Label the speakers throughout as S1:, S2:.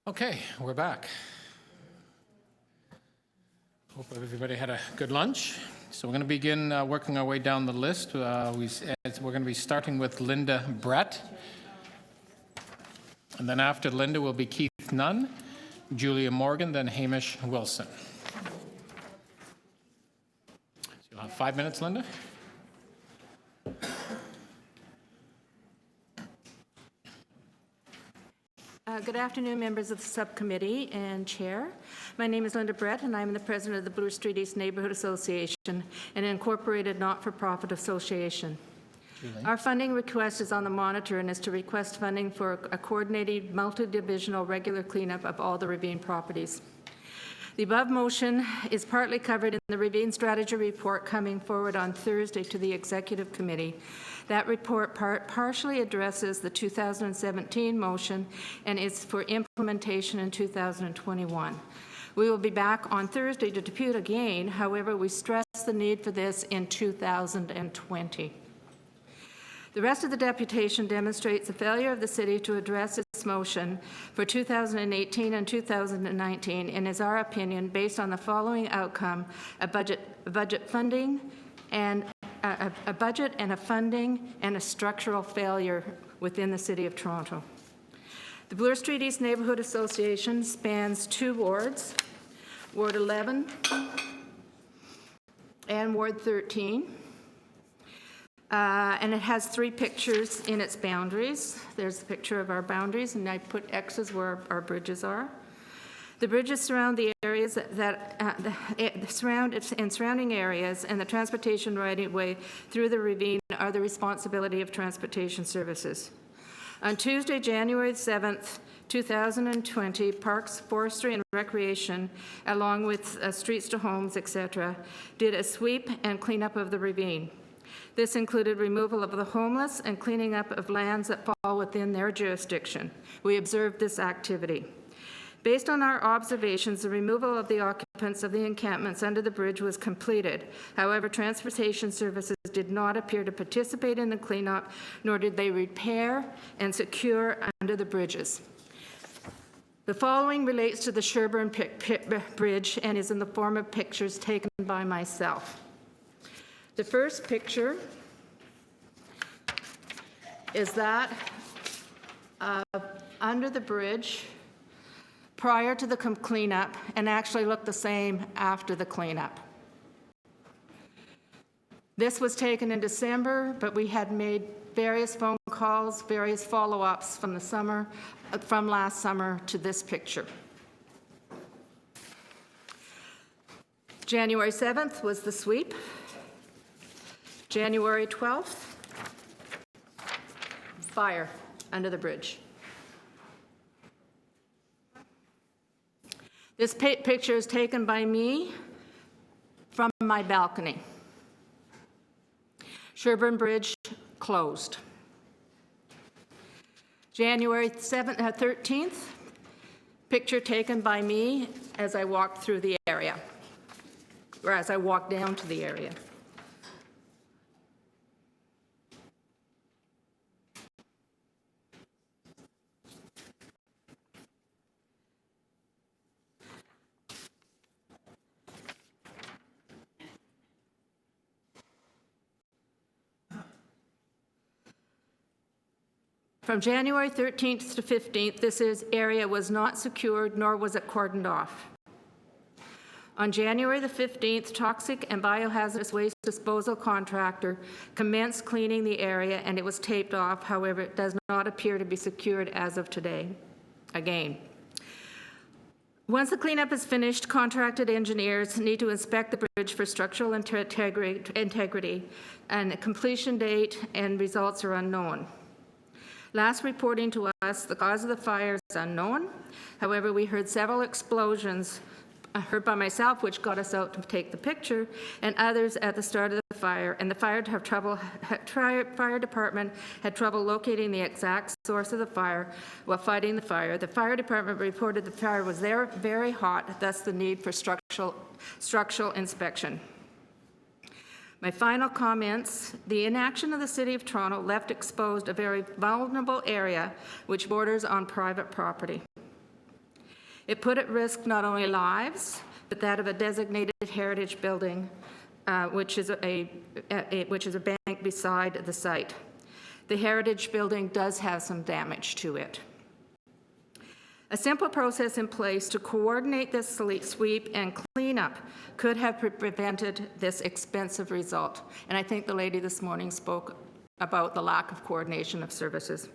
S1: Okay, we're back. Hope everybody had a good lunch. So we're going to begin working our way down the list. We're going to be starting with Linda Brett. And then after Linda will be Keith Nunn, Julia Morgan, then Hamish Wilson. So you'll have 5 minutes, Linda.
S2: Good afternoon, members of the subcommittee and chair. My name is Linda Brett, and I'm the president of the Bloor Street East Neighborhood Association, an incorporated not-for-profit association.
S1: Julie.
S2: Our funding request is on the monitor and is to request funding for a coordinated multi-divisional regular cleanup of all the Ravine properties. The above motion is partly covered in the Ravine Strategy Report coming forward on Thursday to the Executive Committee. That report partially addresses the 2017 motion and is for implementation in 2021. We will be back on Thursday to depute again. However, we stress the need for this in 2020. The rest of the deputation demonstrates the failure of the city to address its motion for 2018 and 2019 and is our opinion based on the following outcome: a budget funding and a budget and a funding and a structural failure within the City of Toronto. The Bloor Street East Neighborhood Association spans 2 wards, Ward 11 and Ward 13. And it has 3 pictures in its boundaries. There's a picture of our boundaries, and I put X's where our bridges are. The bridges surround the areas surrounding areas, and the transportation right-of-way through the ravine are the responsibility of transportation services. On Tuesday, January 7th, 2020, Parks, Forestry and Recreation, along with Streets to Homes, etc., did a sweep and cleanup of the ravine. This included removal of the homeless and cleaning up of lands that fall within their jurisdiction. We observed this activity. Based on our observations, the removal of the occupants of the encampments under the bridge was completed. However, transportation services did not appear to participate in the cleanup, nor did they repair and secure under the bridges. The following relates to the Sherburne Bridge and is in the form of pictures taken by myself. The first picture is that under the bridge prior to the cleanup, and actually looked the same after the cleanup. This was taken in December, but we had made various phone calls, various follow-ups from last summer to this picture. January 7th was the sweep. January 12th, fire under the bridge. This picture is taken by me from my balcony. Sherburne Bridge closed. January 13th, picture taken by me as I walked through the area, or as I walked down to the area. From January 13th to 15th, this area was not secured, nor was it cordoned off. On January the 15th, toxic and biohazardous waste disposal contractor commenced cleaning the area, and it was taped off. However, it does not appear to be secured as of today. Again, once the cleanup is finished, contracted engineers need to inspect the bridge for structural integrity, and the completion date and results are unknown. Last reporting to us, the cause of the fire is unknown. However, we heard several explosions, heard by myself, which got us out to take the picture, and others at the start of the fire, and the fire department had trouble locating the exact source of the fire while fighting the fire. The fire department reported the fire was very hot, thus the need for structural inspection. My final comments: the inaction of the City of Toronto left exposed a very vulnerable area which borders on private property. It put at risk not only lives, but that of a designated heritage building, which is a bank beside the site. The heritage building does have some damage to it. A simple process in place to coordinate this sweep and cleanup could have prevented this expensive result. And I think the lady this morning spoke about the lack of coordination of services.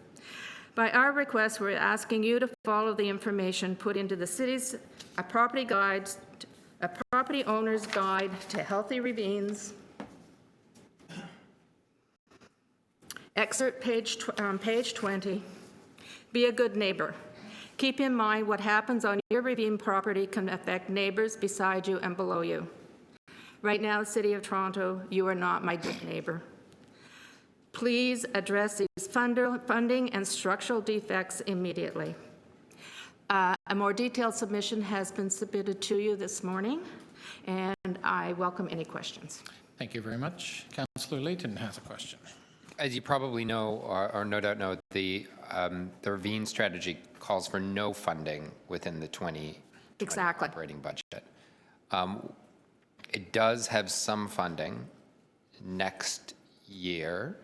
S2: By our request, we're asking you to follow the information put into the city's property owner's guide to healthy ravines. Excerpt page 20. Be a good neighbor. Keep in mind what happens on your ravine property can affect neighbors beside you and below you. Right now, City of Toronto, you are not my good neighbor. Please address these funding and structural defects immediately. A more detailed submission has been submitted to you this morning, and I welcome any questions.
S1: Thank you very much. Councillor Layton has a question.
S3: As you probably know, or no doubt know, the Ravine strategy calls for no funding within the 2020
S2: Exactly.
S3: operating budget. It does have some funding next year,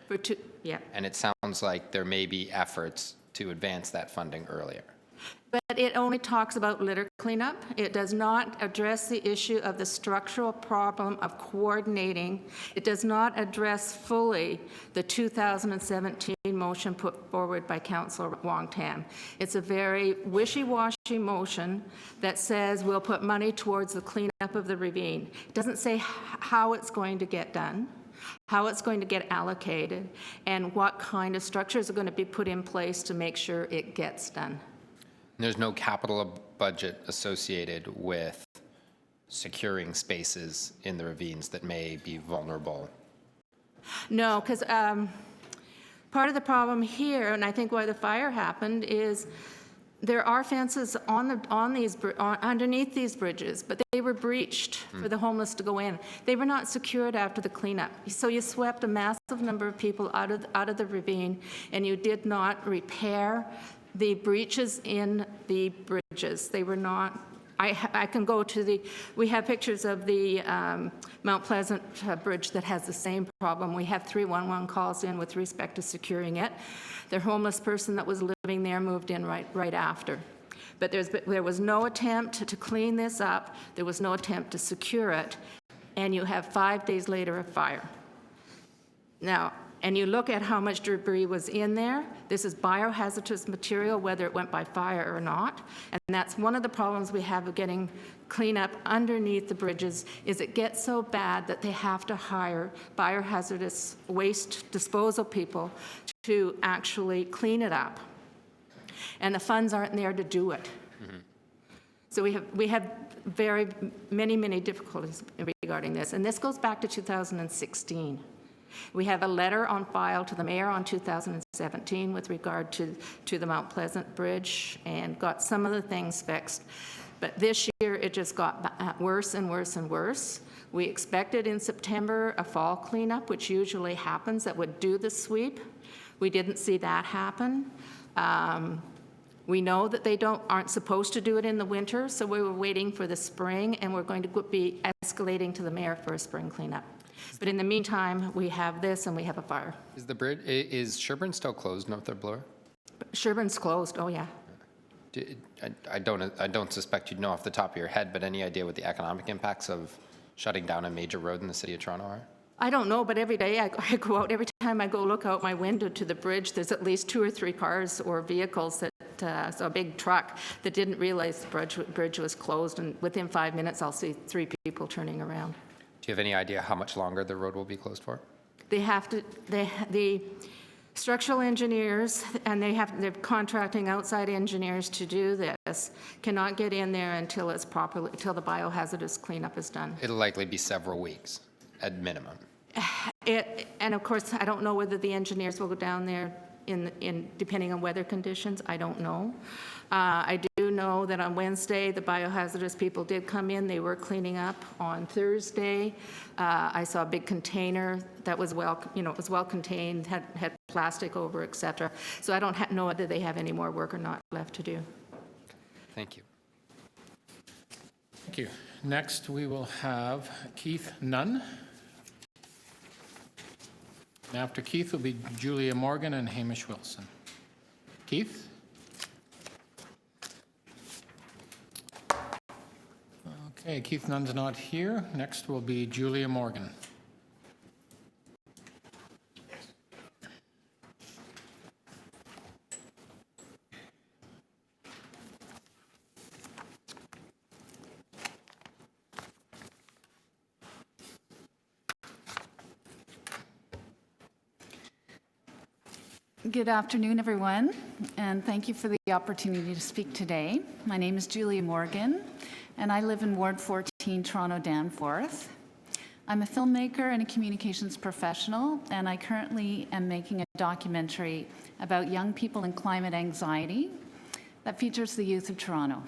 S2: Yeah.
S3: and it sounds like there may be efforts to advance that funding earlier.
S2: But it only talks about litter cleanup. It does not address the issue of the structural problem of coordinating. It does not address fully the 2017 motion put forward by Councillor Wong Tam. It's a very wishy-washy motion that says we'll put money towards the cleanup of the ravine. It doesn't say how it's going to get done, how it's going to get allocated, and what kind of structures are going to be put in place to make sure it gets done.
S3: There's no capital budget associated with securing spaces in the ravines that may be vulnerable.
S2: No, because part of the problem here, and I think why the fire happened, is there are fences underneath these bridges, but they were breached for the homeless to go in. They were not secured after the cleanup. So you swept a massive number of people out of the ravine, and you did not repair the breaches in the bridges. They were not, I can go to we have pictures of the Mount Pleasant bridge that has the same problem. We have 311 calls in with respect to securing it. The homeless person that was living there moved in right after. But there was no attempt to clean this up. There was no attempt to secure it. And you have 5 days later a fire. Now, and you look at how much debris was in there. This is biohazardous material, whether it went by fire or not. And that's one of the problems we have of getting cleanup underneath the bridges, is it gets so bad that they have to hire biohazardous waste disposal people to actually clean it up. And the funds aren't there to do it. Mm-hmm. So we have very many difficulties regarding this. And this goes back to 2016. We have a letter on file to the mayor on 2017 with regard to the Mount Pleasant Bridge, and got some of the things fixed. But this year it just got worse and worse and worse. We expected in September a fall cleanup, which usually happens, that would do the sweep. We didn't see that happen. We know that they aren't supposed to do it in the winter, so we were waiting for the spring, and we're going to be escalating to the mayor for a spring cleanup. But in the meantime, we have this and we have a fire.
S3: Is Sherburne still closed north of Bloor?
S2: Sherburne's closed, oh yeah.
S3: I don't suspect you'd know off the top of your head, but any idea what the economic impacts of shutting down a major road in the city of Toronto are?
S2: I don't know, but every day I go out, every time I go look out my window to the bridge, there's at least 2 or 3 cars or vehicles so a big truck that didn't realize the bridge was closed, and within 5 minutes I'll see 3 people turning around.
S3: Do you have any idea how much longer the road will be closed for?
S2: The structural engineers, and they're contracting outside engineers to do this, cannot get in there until the biohazardous cleanup is done.
S3: It'll likely be several weeks at minimum.
S2: And of course, I don't know whether the engineers will go down there depending on weather conditions. I don't know. I do know that on Wednesday, the biohazardous people did come in. They were cleaning up. On Thursday, I saw a big container that was it was well contained, had plastic over, etc. So I don't know whether they have any more work or not left to do.
S3: Thank you.
S1: Thank you. Next, we will have Keith Nunn. And after Keith will be Julia Morgan and Hamish Wilson. Keith? Okay, Keith Nunn's not here. Next will be Julia Morgan.
S4: Good afternoon, everyone, and thank you for the opportunity to speak today. My name is Julia Morgan, and I live in Ward 14, Toronto Danforth. I'm a filmmaker and a communications professional, and I currently am making a documentary about young people and climate anxiety that features the youth of Toronto.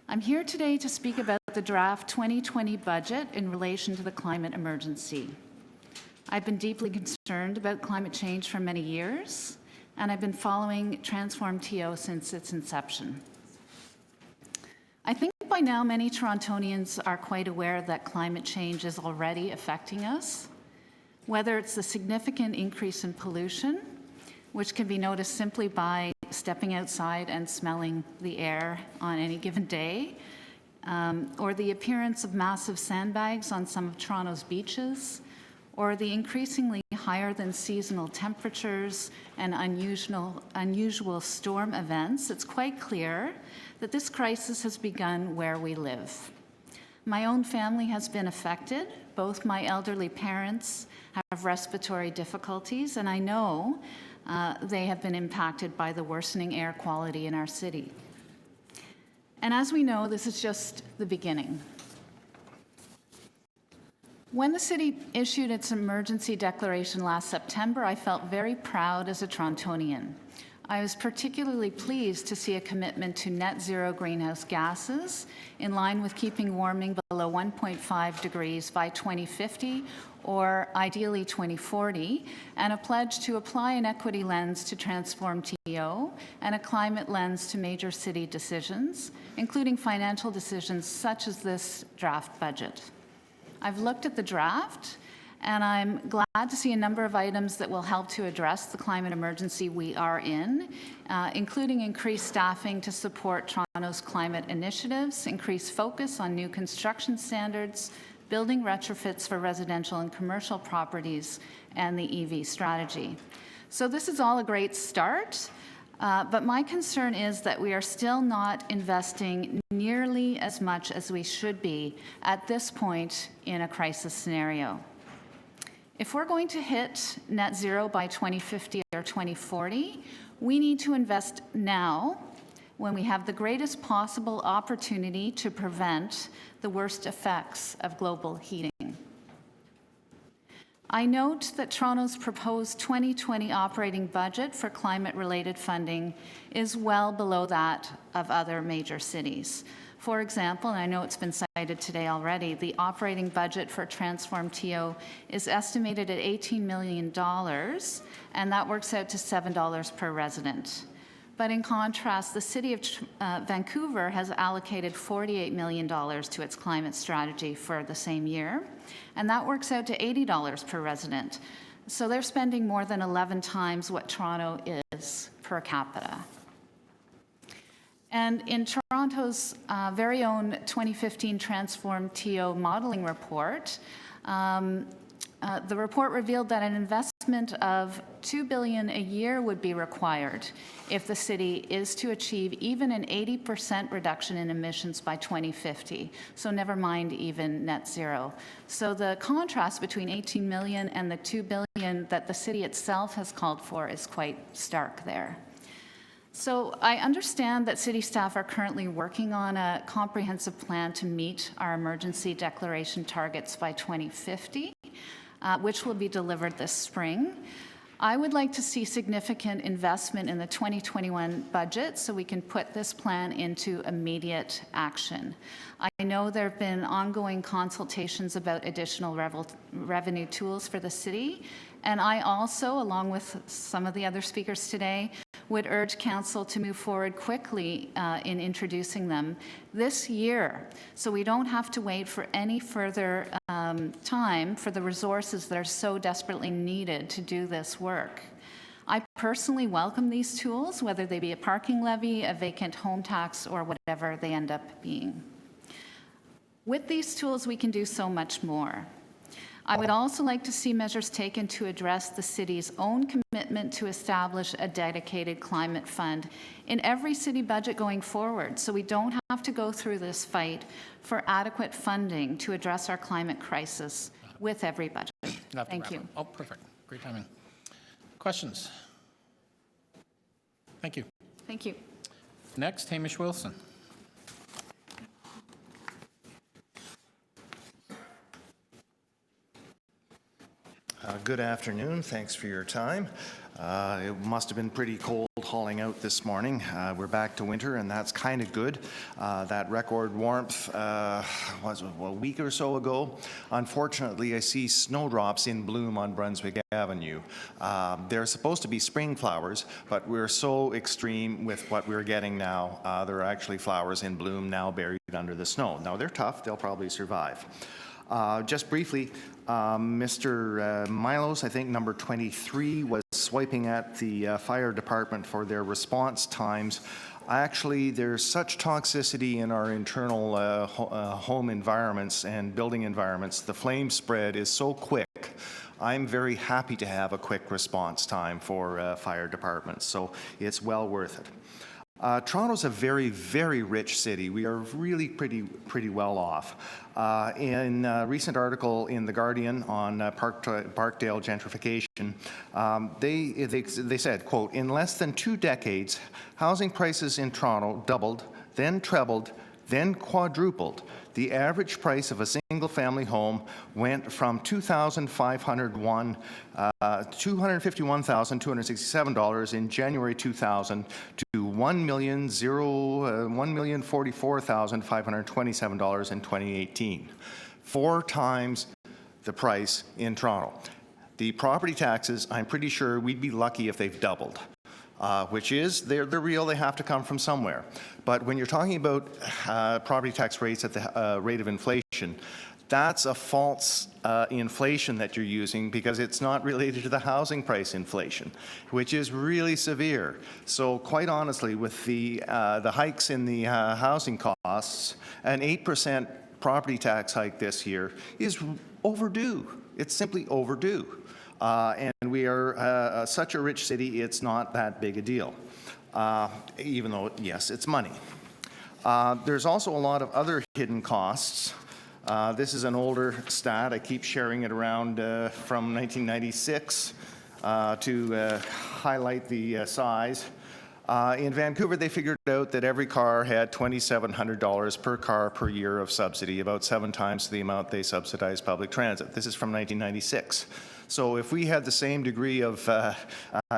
S4: I'm here today to speak about the draft 2020 budget in relation to the climate emergency. I've been deeply concerned about climate change for many years, and I've been following Transform TO since its inception. I think by now many Torontonians are quite aware that climate change is already affecting us, whether it's the significant increase in pollution, which can be noticed simply by stepping outside and smelling the air on any given day, or the appearance of massive sandbags on some of Toronto's beaches, or the increasingly higher than seasonal temperatures and unusual storm events, it's quite clear that this crisis has begun where we live. My own family has been affected. Both my elderly parents have respiratory difficulties, and I know they have been impacted by the worsening air quality in our city. And as we know, this is just the beginning. When the city issued its emergency declaration last September, I felt very proud as a Torontonian. I was particularly pleased to see a commitment to net zero greenhouse gases in line with keeping warming below 1.5 degrees by 2050 or ideally 2040, and a pledge to apply an equity lens to Transform TO and a climate lens to major city decisions, including financial decisions such as this draft budget. I've looked at the draft, and I'm glad to see a number of items that will help to address the climate emergency we are in, including increased staffing to support Toronto's climate initiatives, increased focus on new construction standards, building retrofits for residential and commercial properties, and the EV strategy. So this is all a great start. But my concern is that we are still not investing nearly as much as we should be at this point in a crisis scenario. If we're going to hit net zero by 2050 or 2040, we need to invest now when we have the greatest possible opportunity to prevent the worst effects of global heating. I note that Toronto's proposed 2020 operating budget for climate-related funding is well below that of other major cities. For example, and I know it's been cited today already, the operating budget for Transform TO is estimated at $18 million, and that works out to $7 per resident. But in contrast, the City of Vancouver has allocated $48 million to its climate strategy for the same year, and that works out to $80 per resident. So they're spending more than 11 times what Toronto is per capita. And in Toronto's very own 2015 Transform TO modeling report, the report revealed that an investment of $2 billion a year would be required if the city is to achieve even an 80% reduction in emissions by 2050. So never mind even net zero. So the contrast between 18 million and the 2 billion that the city itself has called for is quite stark there. So I understand that city staff are currently working on a comprehensive plan to meet our emergency declaration targets by 2050. Which will be delivered this spring. I would like to see significant investment in the 2021 budget so we can put this plan into immediate action. I know there have been ongoing consultations about additional revenue tools for the city, and I also, along with some of the other speakers today, would urge Council to move forward quickly in introducing them this year, so we don't have to wait for any further time for the resources that are so desperately needed to do this work. I personally welcome these tools, whether they be a parking levy, a vacant home tax, or whatever they end up being. With these tools, we can do so much more. I would also like to see measures taken to address the city's own commitment to establish a dedicated climate fund in every city budget going forward, so we don't have to go through this fight for adequate funding to address our climate crisis with every budget. Thank you.
S1: Oh, perfect. Great timing. Questions? Thank you.
S4: Thank you.
S1: Next, Hamish Wilson.
S5: Good afternoon. Thanks for your time. It must have been pretty cold hauling out this morning. We're back to winter, and that's kind of good. That record warmth was a week or so ago. Unfortunately, I see snowdrops in bloom on Brunswick Avenue. They're supposed to be spring flowers, but we're so extreme with what we're getting now. There are actually flowers in bloom now buried under the snow. Now, they're tough. They'll probably survive. Just briefly, Mr. Milos, I think number 23, was swiping at the fire department for their response times. Actually, there's such toxicity in our internal home environments and building environments. The flame spread is so quick. I'm very happy to have a quick response time for fire departments, so it's well worth it. Toronto's a very, very rich city. We are really pretty well off. In a recent article in The Guardian on Parkdale gentrification, they said, quote, "In less than 2 decades, housing prices in Toronto doubled, then trebled, then quadrupled. The average price of a single-family home went from $251,267 in January 2000 to $1,044,527 in 2018. 4 times the price in Toronto. The property taxes, I'm pretty sure we'd be lucky if they've doubled. Which is, they're real, they have to come from somewhere. But when you're talking about property tax rates at the rate of inflation, that's a false inflation that you're using because it's not related to the housing price inflation, which is really severe. So quite honestly, with the hikes in the housing costs, an 8% property tax hike this year is overdue. It's simply overdue. And we are such a rich city, it's not that big a deal, even though, yes, it's money. There's also a lot of other hidden costs. This is an older stat. I keep sharing it around from 1996 to highlight the size. In Vancouver, they figured out that every car had $2,700 per car per year of subsidy, about 7 times the amount they subsidize public transit. This is from 1996. So if we had the same degree of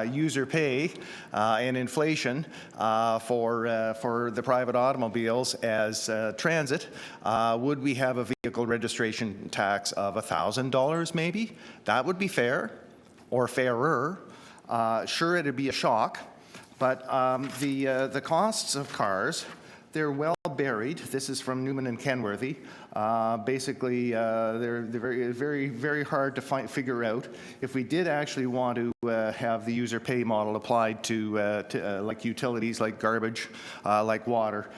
S5: user pay and inflation for the private automobiles as transit, would we have a vehicle registration tax of $1,000 maybe? That would be fair, or fairer. Sure, it'd be a shock, but the costs of cars, they're well buried. This is from Newman and Kenworthy. Basically, they're very hard to figure out. If we did actually want to have the user pay model applied to like utilities, like garbage, like water,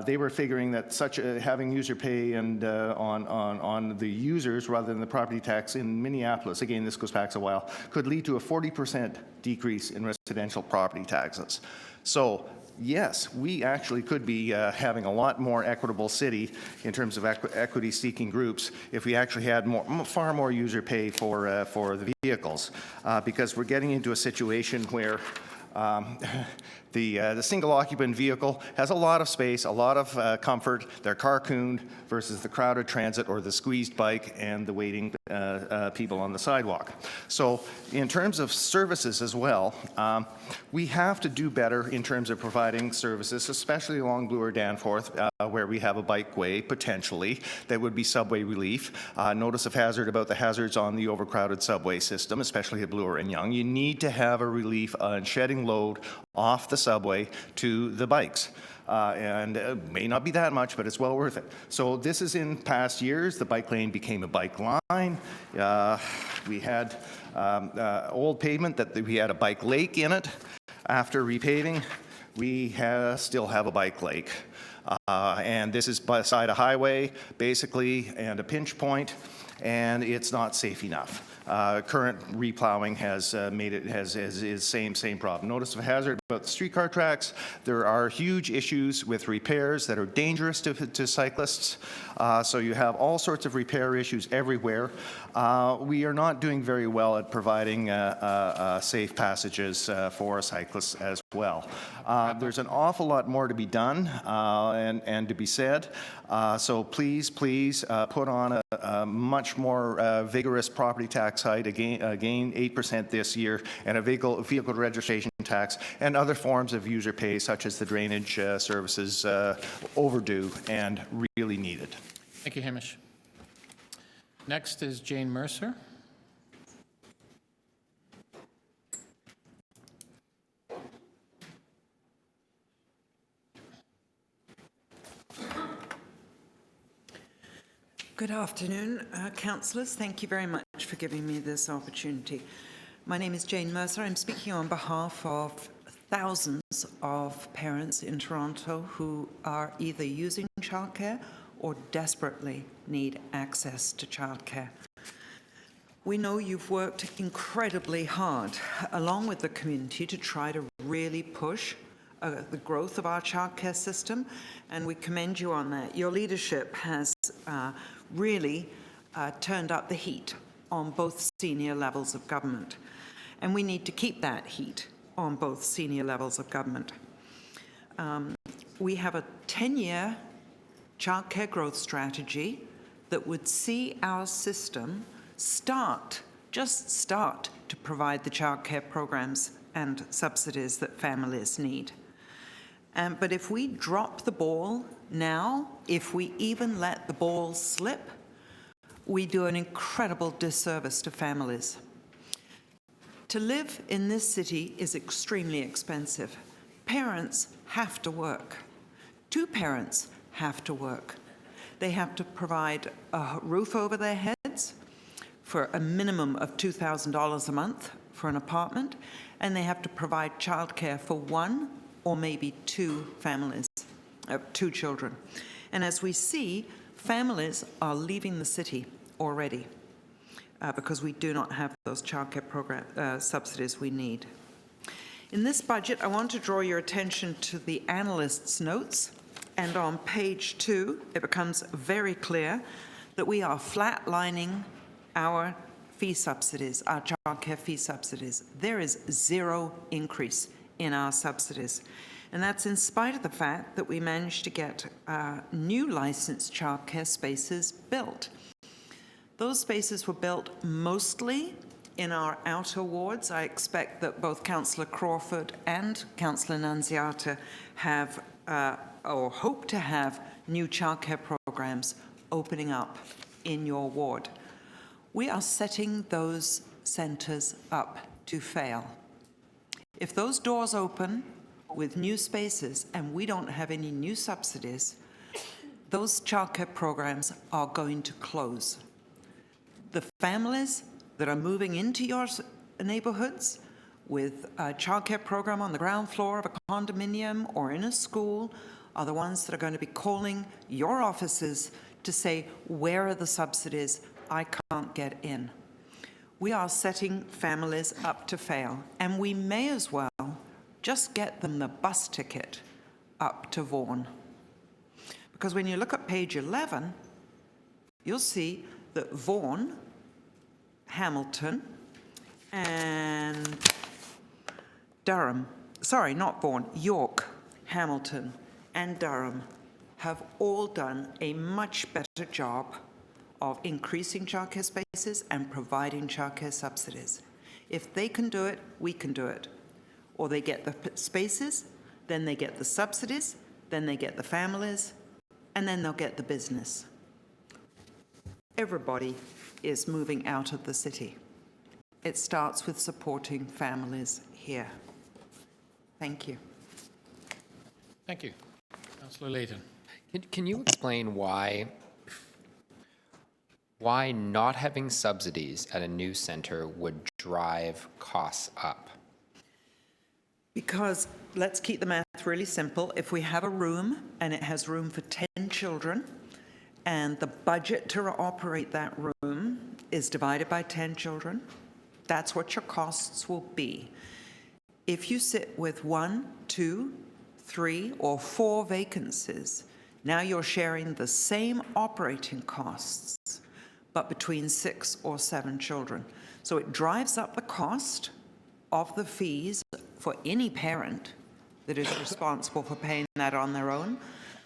S5: they were figuring that having user pay and on the users rather than the property tax in Minneapolis, again, this goes back a while, could lead to a 40% decrease in residential property taxes. So, yes, we actually could be having a lot more equitable city in terms of equity-seeking groups if we actually had far more user pay for the vehicles, because we're getting into a situation where The single occupant vehicle has a lot of space, a lot of comfort. They're car-cooned versus the crowded transit or the squeezed bike and the waiting people on the sidewalk. So in terms of services as well, we have to do better in terms of providing services, especially along Bloor Danforth, where we have a bikeway potentially that would be subway relief. Notice of hazard about the hazards on the overcrowded subway system, especially at Bloor and Yonge. You need to have a relief on shedding load off the subway to the bikes. And it may not be that much, but it's well worth it. So this is in past years. The bike lane became a bike line. We had old pavement that we had a bike lake in it. After repaving, we still have a bike lake. And this is beside a highway, basically, and a pinch point, and it's not safe enough. Current replowing has made it is same problem. Notice of hazard about the streetcar tracks. There are huge issues with repairs that are dangerous to cyclists. So you have all sorts of repair issues everywhere. We are not doing very well at providing safe passages for cyclists as well. There's an awful lot more to be done and to be said. So please put on a much more vigorous property tax hike, again 8% this year, and a vehicle registration tax, and other forms of user pay, such as the drainage services, overdue and really needed.
S1: Thank you, Hamish. Next is Jane Mercer.
S6: Good afternoon, councillors. Thank you very much for giving me this opportunity. My name is Jane Mercer. I'm speaking on behalf of thousands of parents in Toronto who are either using childcare or desperately need access to childcare. We know you've worked incredibly hard along with the community to try to really push the growth of our childcare system, and we commend you on that. Your leadership has really turned up the heat on both senior levels of government, and we need to keep that heat on both senior levels of government. We have a 10-year childcare growth strategy that would see our system just start to provide the childcare programs and subsidies that families need. But if we drop the ball now, if we even let the ball slip, we do an incredible disservice to families. To live in this city is extremely expensive. Parents have to work. Two parents have to work. They have to provide a roof over their heads for a minimum of $2,000 a month for an apartment, and they have to provide childcare for one or maybe two families, two children. And as we see, families are leaving the city already because we do not have those childcare program subsidies we need. In this budget, I want to draw your attention to the analyst's notes, and on page 2, it becomes very clear that we are flatlining our fee subsidies, our childcare fee subsidies. There is zero increase in our subsidies. And that's in spite of the fact that we managed to get new licensed childcare spaces built. Those spaces were built mostly in our outer wards. I expect that both Councillor Crawford and Councillor Nunziata have or hope to have new childcare programs opening up in your ward. We are setting those centres up to fail. If those doors open with new spaces and we don't have any new subsidies, those childcare programs are going to close. The families that are moving into your neighborhoods with a childcare program on the ground floor of a condominium or in a school are the ones that are going to be calling your offices to say, where are the subsidies? I can't get in. We are setting families up to fail, and we may as well just get them the bus ticket up to Vaughan. Because when you look at page 11, you'll see that Vaughan, Hamilton, and Durham sorry, not Vaughan, York, Hamilton, and Durham have all done a much better job of increasing childcare spaces and providing childcare subsidies. If they can do it, we can do it. Or they get the spaces, then they get the subsidies, then they get the families, and then they'll get the business. Everybody is moving out of the city. It starts with supporting families here. Thank you.
S1: Thank you. Councillor Layton.
S3: Can you explain why not having subsidies at a new center would drive costs up?
S6: Because let's keep the math really simple. If we have a room and it has room for 10 children, and the budget to operate that room is divided by 10 children, that's what your costs will be. If you sit with 1, 2, 3, or 4 vacancies, now you're sharing the same operating costs, but between 6 or 7 children. So it drives up the cost of the fees for any parent that is responsible for paying that on their own,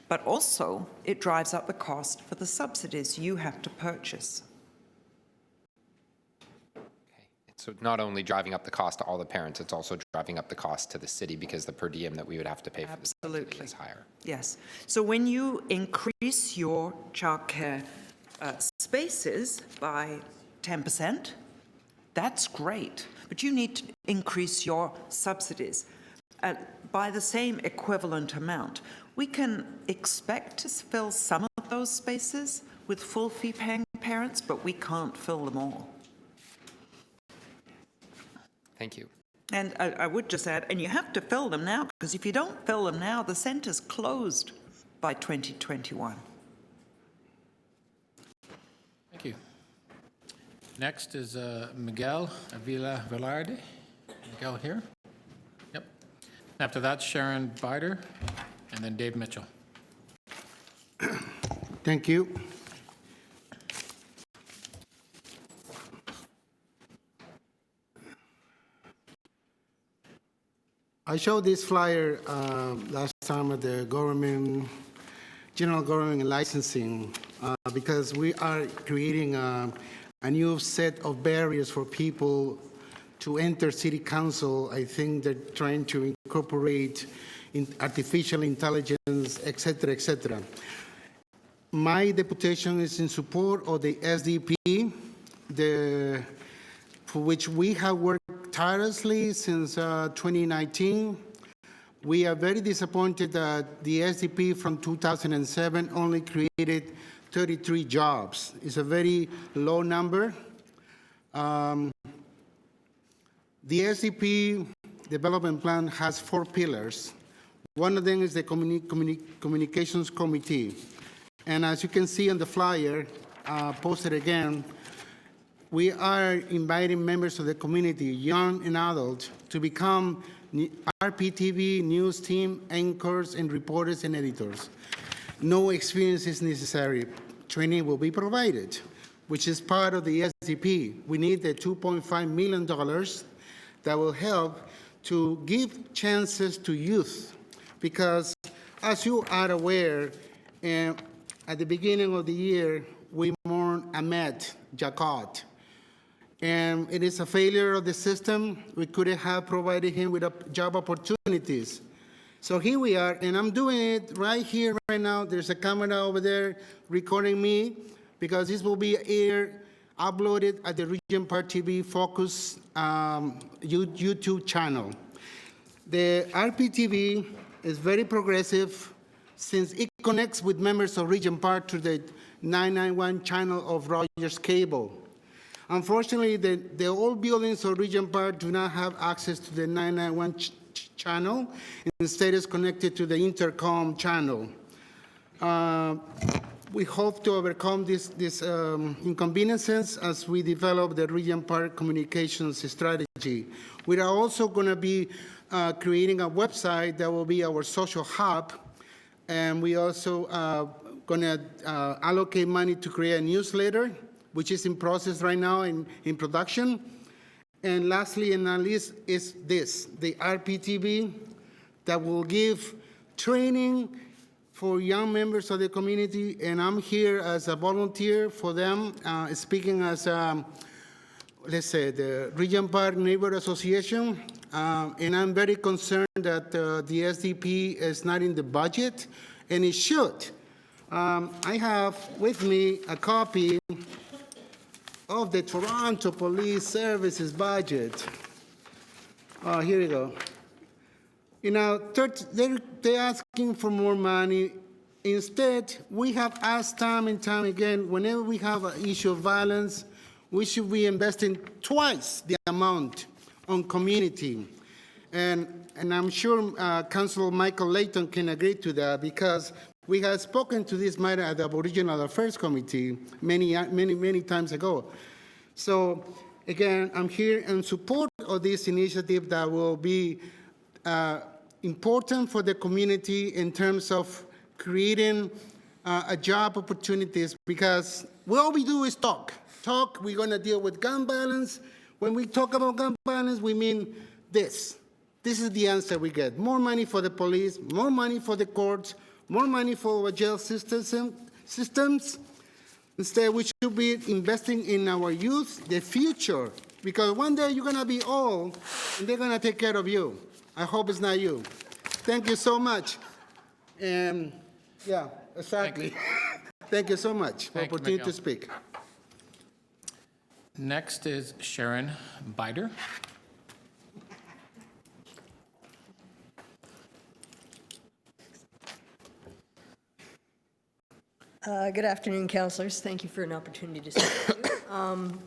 S6: but also it drives up the cost for the subsidies you have to purchase.
S3: So not only driving up the cost to all the parents, it's also driving up the cost to the city because the per diem that we would have to pay for the subsidy is higher.
S6: Yes. So when you increase your childcare spaces by 10%, that's great. But you need to increase your subsidies by the same equivalent amount. We can expect to fill some of those spaces with full fee paying parents, but we can't fill them all.
S3: Thank you.
S6: And I would just add, and you have to fill them now, because if you don't fill them now, the centre's closed by 2021.
S1: Thank you. Next is Miguel Avila Velarde. Miguel here. Yep. After that, Sharon Bider, and then Dave Mitchell.
S7: Thank you. I showed this flyer last time at the general government licensing because we are creating a new set of barriers for people to enter city council. I think they're trying to incorporate artificial intelligence, et cetera, et cetera. My deputation is in support of the SDP, for which we have worked tirelessly since 2019. We are very disappointed that the SDP from 2007 only created 33 jobs. It's a very low number. The SDP development plan has 4 pillars. One of them is the communications committee. And as you can see on the flyer, posted again, we are inviting members of the community, young and adult, to become RPTV news team anchors and reporters and editors. No experience is necessary. Training will be provided, which is part of the SDP. We need the $2.5 million that will help to give chances to youth, because as you are aware, at the beginning of the year, we mourn Ahmed Jacquot. And it is a failure of the system. We couldn't have provided him with job opportunities. So here we are, and I'm doing it right here, right now. There's a camera over there recording me, because this will be uploaded at the Regent Park TV Focus YouTube channel. The RPTV is very progressive since it connects with members of Regent Park to the 991 channel of Rogers Cable. Unfortunately, the old buildings of Regent Park do not have access to the 991 channel. Instead, it's connected to the intercom channel. We hope to overcome these inconveniences as we develop the Regent Park communications strategy. We are also going to be creating a website that will be our social hub, and we also going to allocate money to create a newsletter, which is in process right now in production. And lastly and not least is this, the RPTV that will give training for young members of the community, and I'm here as a volunteer for them, speaking as, let's say, the Regent Park Neighborhood Association, and I'm very concerned that the SDP is not in the budget, and it should. I have with me a copy of the Toronto Police Services budget. Here we go. You know, they're asking for more money. Instead, we have asked time and time again, whenever we have an issue of violence, we should be investing twice the amount on community. And I'm sure Councilor Michael Layton can agree to that, because we have spoken to this matter at the Aboriginal Affairs Committee many times ago. So again, I'm here in support of this initiative that will be important for the community in terms of creating job opportunities, because all we do is talk. We're going to deal with gun violence. When we talk about gun violence, we mean this. This is the answer we get. More money for the police, more money for the courts, more money for our jail systems. Instead, we should be investing in our youth, the future, because one day you're going to be old, and they're going to take care of you. I hope it's not you. Thank you so much. And yeah, exactly. Thank you so much for the opportunity to speak.
S1: Next is Sharon Bider.
S8: Good afternoon, councillors. Thank you for an opportunity to speak to you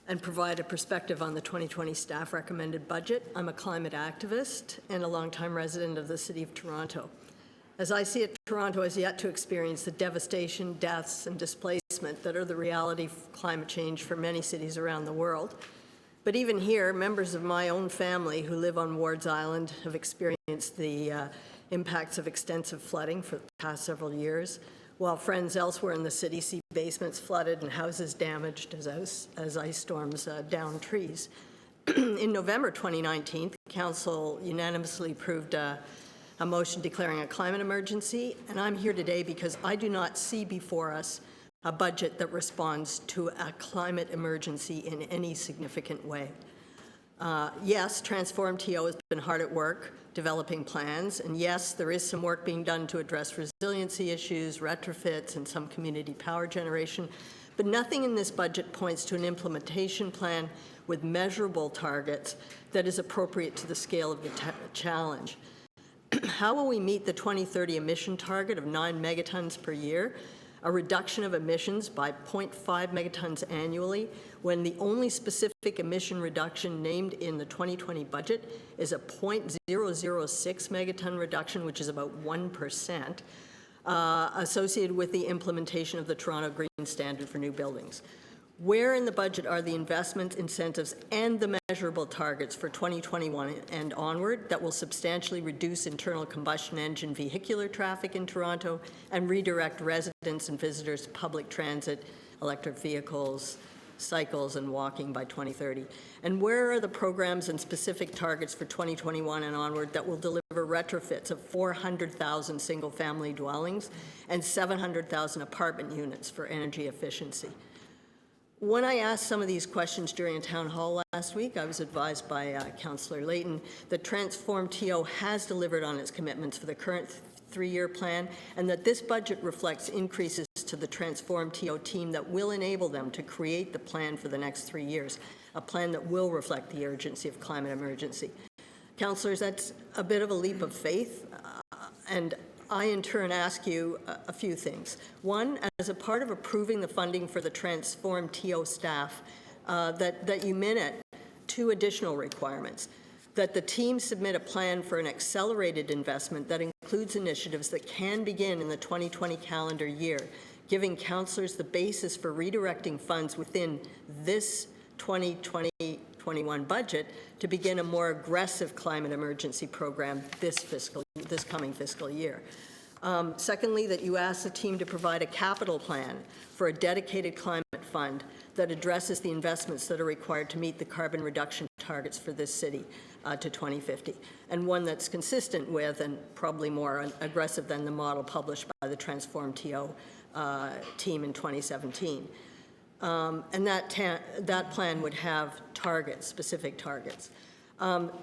S8: and provide a perspective on the 2020 staff recommended budget. I'm a climate activist and a longtime resident of the City of Toronto. As I see it, Toronto has yet to experience the devastation, deaths, and displacement that are the reality of climate change for many cities around the world. But even here, members of my own family who live on Wards Island have experienced the impacts of extensive flooding for the past several years, while friends elsewhere in the city see basements flooded and houses damaged as ice storms down trees. In November 2019, Council unanimously approved a motion declaring a climate emergency, and I'm here today because I do not see before us a budget that responds to a climate emergency in any significant way. Yes, Transform TO has been hard at work developing plans, and yes, there is some work being done to address resiliency issues, retrofits, and some community power generation, but nothing in this budget points to an implementation plan with measurable targets that is appropriate to the scale of the challenge. How will we meet the 2030 emission target of 9 megatons per year, a reduction of emissions by 0.5 megatons annually, when the only specific emission reduction named in the 2020 budget is a 0.006 megaton reduction, which is about 1%, associated with the implementation of the Toronto Green Standard for new buildings? Where in the budget are the investment incentives and the measurable targets for 2021 and onward that will substantially reduce internal combustion engine vehicular traffic in Toronto and redirect residents and visitors to public transit, electric vehicles, cycles, and walking by 2030? And where are the programs and specific targets for 2021 and onward that will deliver retrofits of 400,000 single-family dwellings and 700,000 apartment units for energy efficiency? When I asked some of these questions during a town hall last week, I was advised by Councillor Layton that Transform TO has delivered on its commitments for the current three-year plan, and that this budget reflects increases to the Transform TO team that will enable them to create the plan for the next 3 years, a plan that will reflect the urgency of climate emergency. Councillors, that's a bit of a leap of faith, and I, in turn, ask you a few things. One, as a part of approving the funding for the Transform TO staff, that you minute 2 additional requirements: that the team submit a plan for an accelerated investment that includes initiatives that can begin in the 2020 calendar year, giving councillors the basis for redirecting funds within this 2020-21 budget to begin a more aggressive climate emergency program this coming fiscal year. Secondly, that you ask the team to provide a capital plan for a dedicated climate fund that addresses the investments that are required to meet the carbon reduction targets for this city to 2050, and one that's consistent with and probably more aggressive than the model published by the Transform TO team in 2017. And that plan would have targets, specific targets.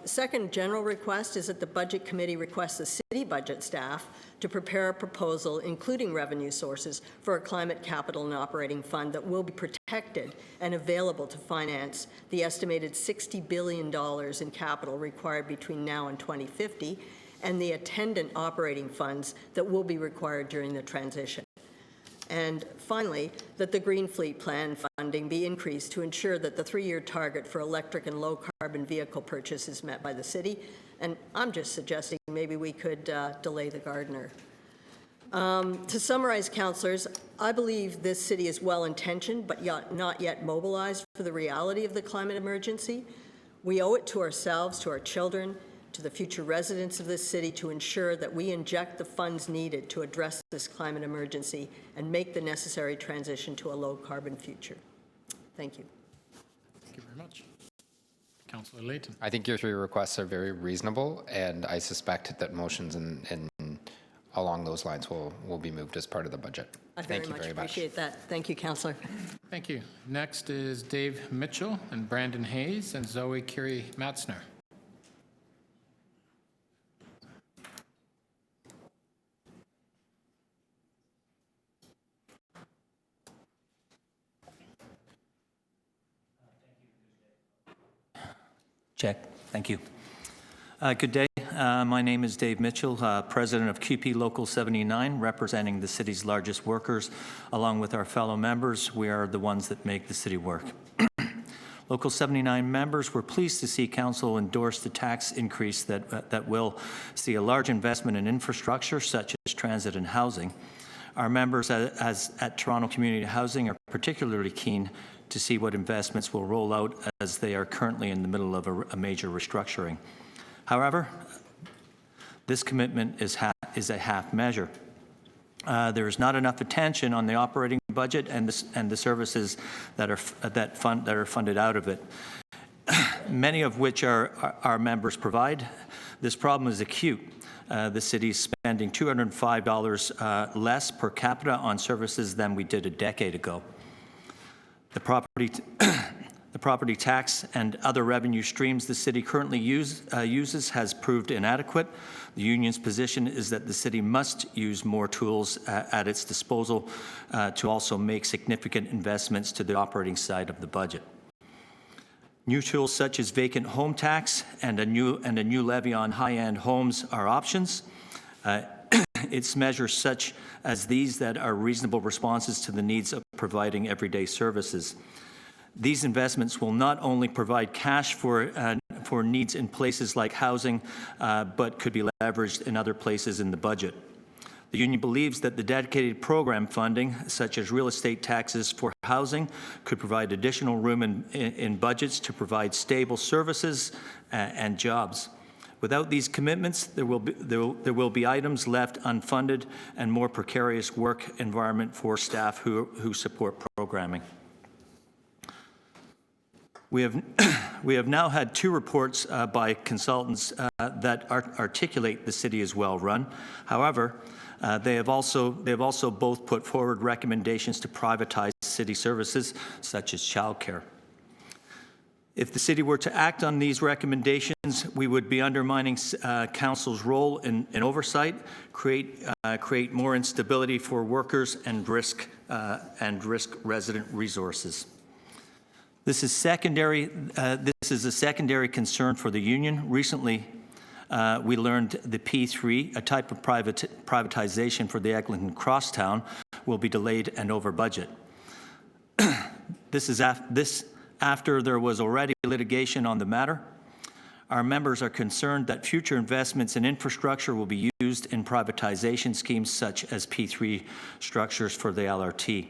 S8: Second general request is that the Budget Committee requests the city budget staff to prepare a proposal, including revenue sources, for a climate capital and operating fund that will be protected and available to finance the estimated $60 billion in capital required between now and 2050, and the attendant operating funds that will be required during the transition. And finally, that the Green Fleet Plan funding be increased to ensure that the 3-year target for electric and low-carbon vehicle purchase is met by the city. And I'm just suggesting maybe we could delay the Gardiner. To summarize, councillors, I believe this city is well-intentioned but not yet mobilized for the reality of the climate emergency. We owe it to ourselves, to our children, to the future residents of this city to ensure that we inject the funds needed to address this climate emergency and make the necessary transition to a low-carbon future. Thank you.
S1: Thank you very much. Councillor Layton.
S3: I think your 3 requests are very reasonable, and I suspect that motions and along those lines will be moved as part of the budget.
S8: I very much appreciate that. Thank you, Councillor.
S1: Thank you. Next is Dave Mitchell and Brandon Hayes and Zoe Curie-Matzner.
S9: Check. Thank you. Good day. My name is Dave Mitchell, President of QP Local 79, representing the city's largest workers. Along with our fellow members, we are the ones that make the city work. Local 79 members were pleased to see Council endorse the tax increase that will see a large investment in infrastructure such as transit and housing. Our members at Toronto Community Housing are particularly keen to see what investments will roll out as they are currently in the middle of a major restructuring. However, this commitment is a half measure. There is not enough attention on the operating budget and the services that are funded out of it, many of which our members provide. This problem is acute. The city is spending $205 less per capita on services than we did a decade ago. The property tax and other revenue streams the city currently uses has proved inadequate. The union's position is that the city must use more tools at its disposal to also make significant investments to the operating side of the budget. New tools such as vacant home tax and a new levy on high-end homes are options. It's measures such as these that are reasonable responses to the needs of providing everyday services. These investments will not only provide cash for needs in places like housing, but could be leveraged in other places in the budget. The union believes that the dedicated program funding, such as real estate taxes for housing, could provide additional room in budgets to provide stable services and jobs. Without these commitments, there will be items left unfunded and more precarious work environment for staff who support programming. We have now had 2 reports by consultants that articulate the city is well run. However, they have also both put forward recommendations to privatize city services such as childcare. If the city were to act on these recommendations, we would be undermining council's role in oversight, create more instability for workers, and risk resident resources. This is secondary. This is a secondary concern for the union. Recently, we learned the P3, a type of privatization for the Eglinton Crosstown, will be delayed and over budget. This after there was already litigation on the matter. Our members are concerned that future investments in infrastructure will be used in privatization schemes such as P3 structures for the LRT.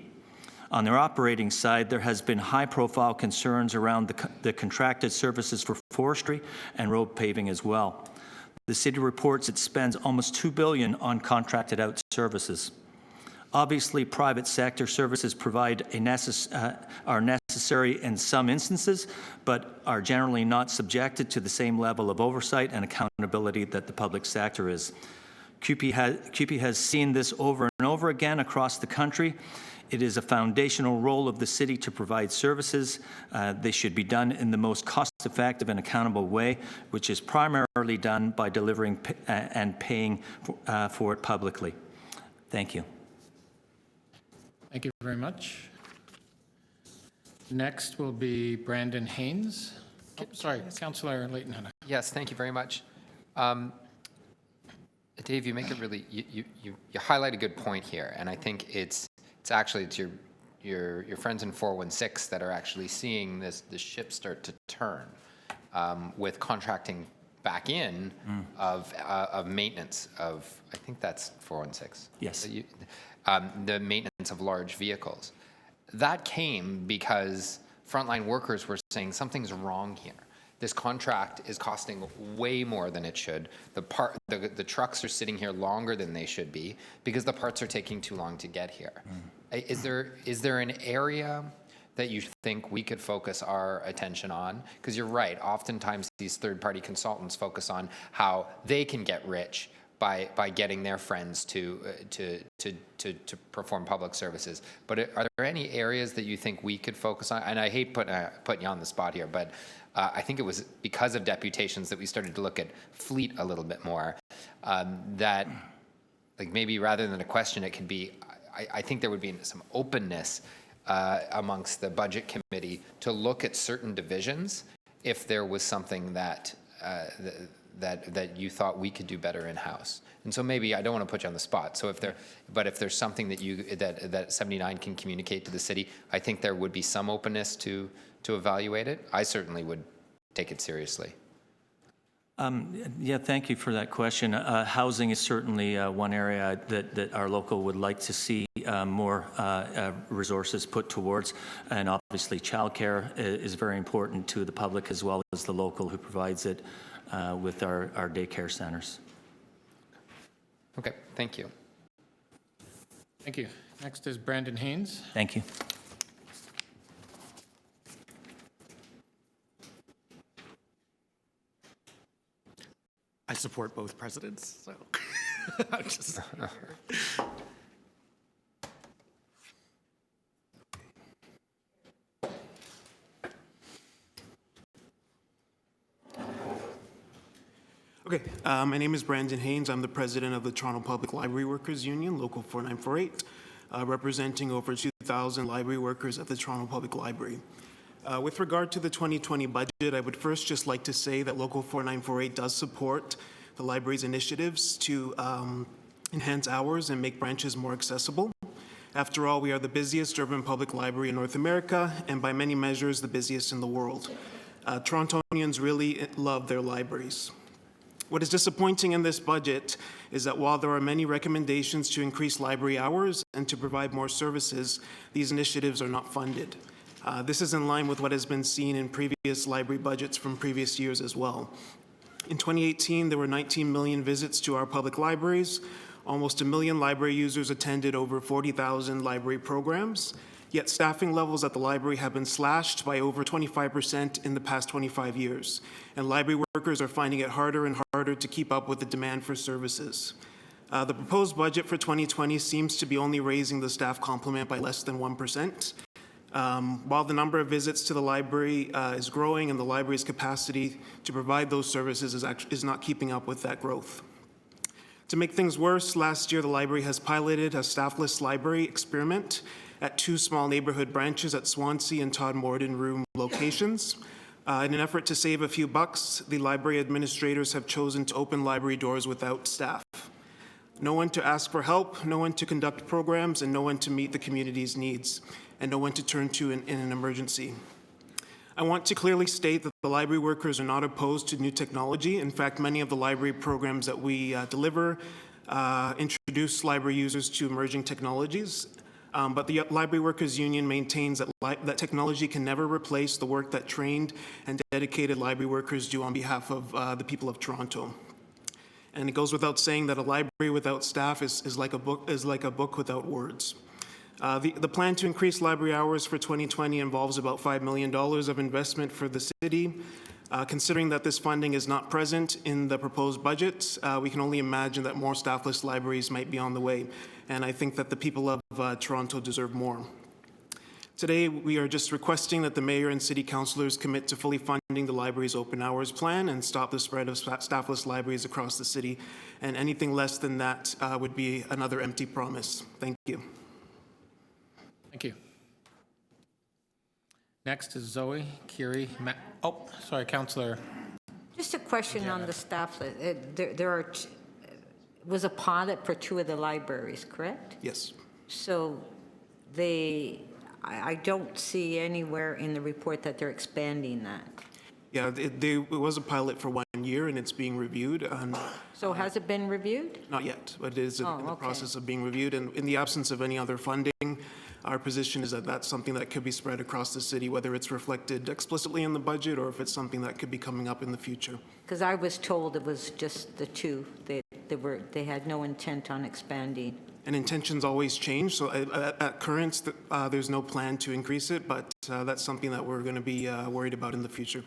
S9: On their operating side, there has been high-profile concerns around the contracted services for forestry and road paving as well. The city reports it spends almost $2 billion on contracted out services. Obviously, private sector services are necessary necessary in some instances, but are generally not subjected to the same level of oversight and accountability that the public sector is. CUPE has seen this over and over again across the country. It is a foundational role of the city to provide services. They should be done in the most cost-effective and accountable way, which is primarily done by delivering and paying for it publicly. Thank you.
S1: Thank you very much. Next will be Brandon Haynes. Oh, sorry, Councillor Leighton-Hannah.
S3: Yes, thank you very much. Dave, you make a really, you highlight a good point here, and I think it's your friends in 416 that are actually seeing this ship start to turn with contracting back in of maintenance of, I think that's 416.
S9: Yes.
S3: The maintenance of large vehicles. That came because frontline workers were saying something's wrong here. This contract is costing way more than it should. The trucks are sitting here longer than they should be because the parts are taking too long to get here. Is there an area that you think we could focus our attention on? Because you're right, oftentimes these third-party consultants focus on how they can get rich by getting their friends to perform public services. But are there any areas that you think we could focus on? And I hate putting you on the spot here, but I think it was because of deputations that we started to look at fleet a little bit more. That, like, maybe rather than a question, it could be, I think there would be some openness amongst the budget committee to look at certain divisions if there was something that you thought we could do better in-house. And so maybe, I don't want to put you on the spot, so if there's something that 79 can communicate to the city, I think there would be some openness to evaluate it. I certainly would take it seriously.
S9: Yeah, thank you for that question. Housing is certainly one area that our local would like to see more resources put towards, and obviously childcare is very important to the public as well as the local who provides it with our daycare centers.
S3: Okay, thank you.
S1: Thank you. Next is Brandon Haynes.
S9: Thank you.
S10: I support both presidents, so I'm just Okay, my name is Brandon Haynes. I'm the president of the Toronto Public Library Workers Union, Local 4948, representing over 2,000 library workers at the Toronto Public Library. With regard to the 2020 budget, I would first just like to say that Local 4948 does support the library's initiatives to enhance hours and make branches more accessible. After all, we are the busiest urban public library in North America, and by many measures, the busiest in the world. Torontonians really love their libraries. What is disappointing in this budget is that while there are many recommendations to increase library hours and to provide more services, these initiatives are not funded. This is in line with what has been seen in previous library budgets from previous years as well. In 2018, there were 19 million visits to our public libraries. Almost 1 million library users attended over 40,000 library programs. Yet staffing levels at the library have been slashed by over 25% in the past 25 years. And library workers are finding it harder and harder to keep up with the demand for services. The proposed budget for 2020 seems to be only raising the staff complement by less than 1%. While the number of visits to the library is growing and the library's capacity to provide those services is not keeping up with that growth. To make things worse, last year the library has piloted a staffless library experiment at 2 small neighborhood branches at Swansea and Todd Morden Room locations. In an effort to save a few bucks, the library administrators have chosen to open library doors without staff. No one to ask for help, no one to conduct programs, and no one to meet the community's needs, and no one to turn to in an emergency. I want to clearly state that the library workers are not opposed to new technology. In fact, many of the library programs that we deliver introduce library users to emerging technologies. But the Library Workers Union maintains that technology can never replace the work that trained and dedicated library workers do on behalf of the people of Toronto. And it goes without saying that a library without staff is like a book without words. The plan to increase library hours for 2020 involves about $5 million of investment for the city. Considering that this funding is not present in the proposed budget, we can only imagine that more staffless libraries might be on the way. And I think that the people of Toronto deserve more. Today, we are just requesting that the mayor and city councillors commit to fully funding the library's open hours plan and stop the spread of staffless libraries across the city. And anything less than that would be another empty promise. Thank you.
S1: Thank you. Next is Zoe Curie. Sorry, Councillor.
S11: Just a question on the staff. Was a pilot for 2 of the libraries, correct?
S10: Yes.
S11: So I don't see anywhere in the report that they're expanding that.
S10: Yeah, it was a pilot for 1 year and it's being reviewed.
S11: So has it been reviewed?
S10: Not yet, but it is in the
S11: okay.
S10: process of being reviewed. And in the absence of any other funding, our position is that that's something that could be spread across the city, whether it's reflected explicitly in the budget or if it's something that could be coming up in the future.
S11: Because I was told it was just the 2. They had no intent on expanding.
S10: And intentions always change, so at current, there's no plan to increase it, but that's something that we're going to be worried about in the future.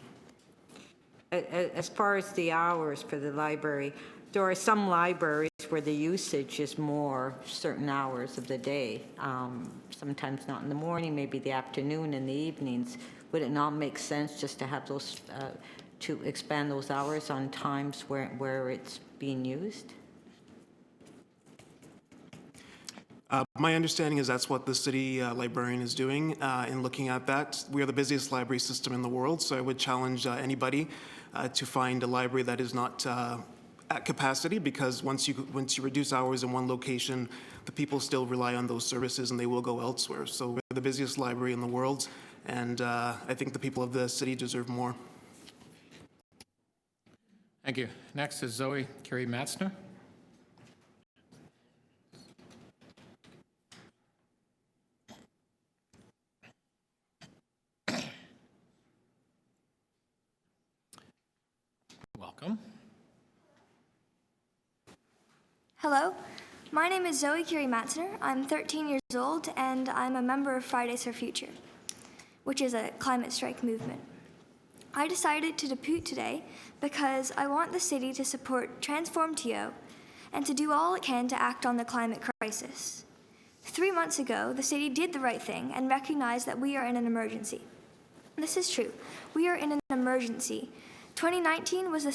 S11: As far as the hours for the library, there are some libraries where the usage is more certain hours of the day, sometimes not in the morning, maybe the afternoon and the evenings. Would it not make sense just to have those, to expand those hours on times where it's being used?
S10: My understanding is that's what the city librarian is doing in looking at that. We are the busiest library system in the world, so I would challenge anybody to find a library that is not at capacity, because once you reduce hours in one location, the people still rely on those services and they will go elsewhere. So we're the busiest library in the world, and I think the people of the city deserve more.
S1: Thank you. Next is Zoe Curie Matzner. Welcome.
S12: Hello, my name is Zoe Curie Matzner. I'm 13 years old and I'm a member of Fridays for Future, which is a climate strike movement. I decided to depute today because I want the city to support Transform TO and to do all it can to act on the climate crisis. 3 months ago, the city did the right thing and recognized that we are in an emergency. This is true. We are in an emergency. 2019 was the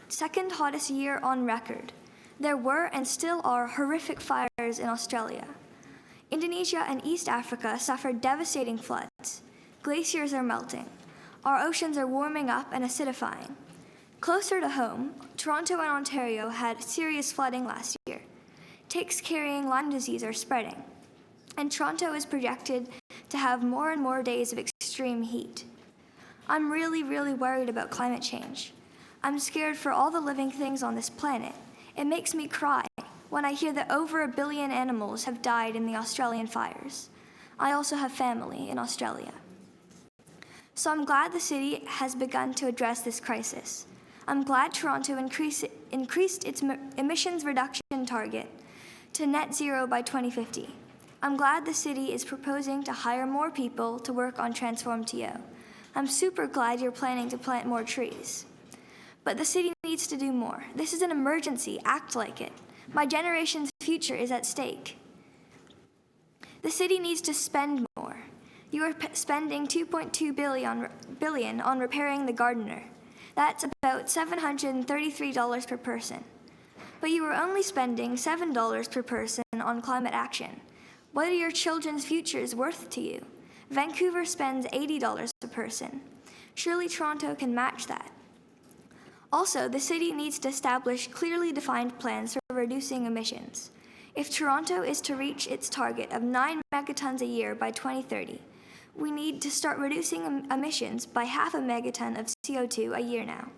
S12: second hottest year on record. There were and still are horrific fires in Australia. Indonesia and East Africa suffered devastating floods. Glaciers are melting. Our oceans are warming up and acidifying. Closer to home, Toronto and Ontario had serious flooding last year. Ticks carrying Lyme disease are spreading. And Toronto is projected to have more and more days of extreme heat. I'm really, really worried about climate change. I'm scared for all the living things on this planet. It makes me cry when I hear that over 1 billion animals have died in the Australian fires. I also have family in Australia. So I'm glad the city has begun to address this crisis. I'm glad Toronto increased its emissions reduction target to net zero by 2050. I'm glad the city is proposing to hire more people to work on Transform TO. I'm super glad you're planning to plant more trees. But the city needs to do more. This is an emergency. Act like it. My generation's future is at stake. The city needs to spend more. You are spending $2.2 billion on repairing the Gardener. That's about $733 per person. But you are only spending $7 per person on climate action. What are your children's futures worth to you? Vancouver spends $80 a person. Surely Toronto can match that. Also, the city needs to establish clearly defined plans for reducing emissions. If Toronto is to reach its target of 9 megatons a year by 2030, we need to start reducing emissions by 0.5 megaton of CO2 a year now.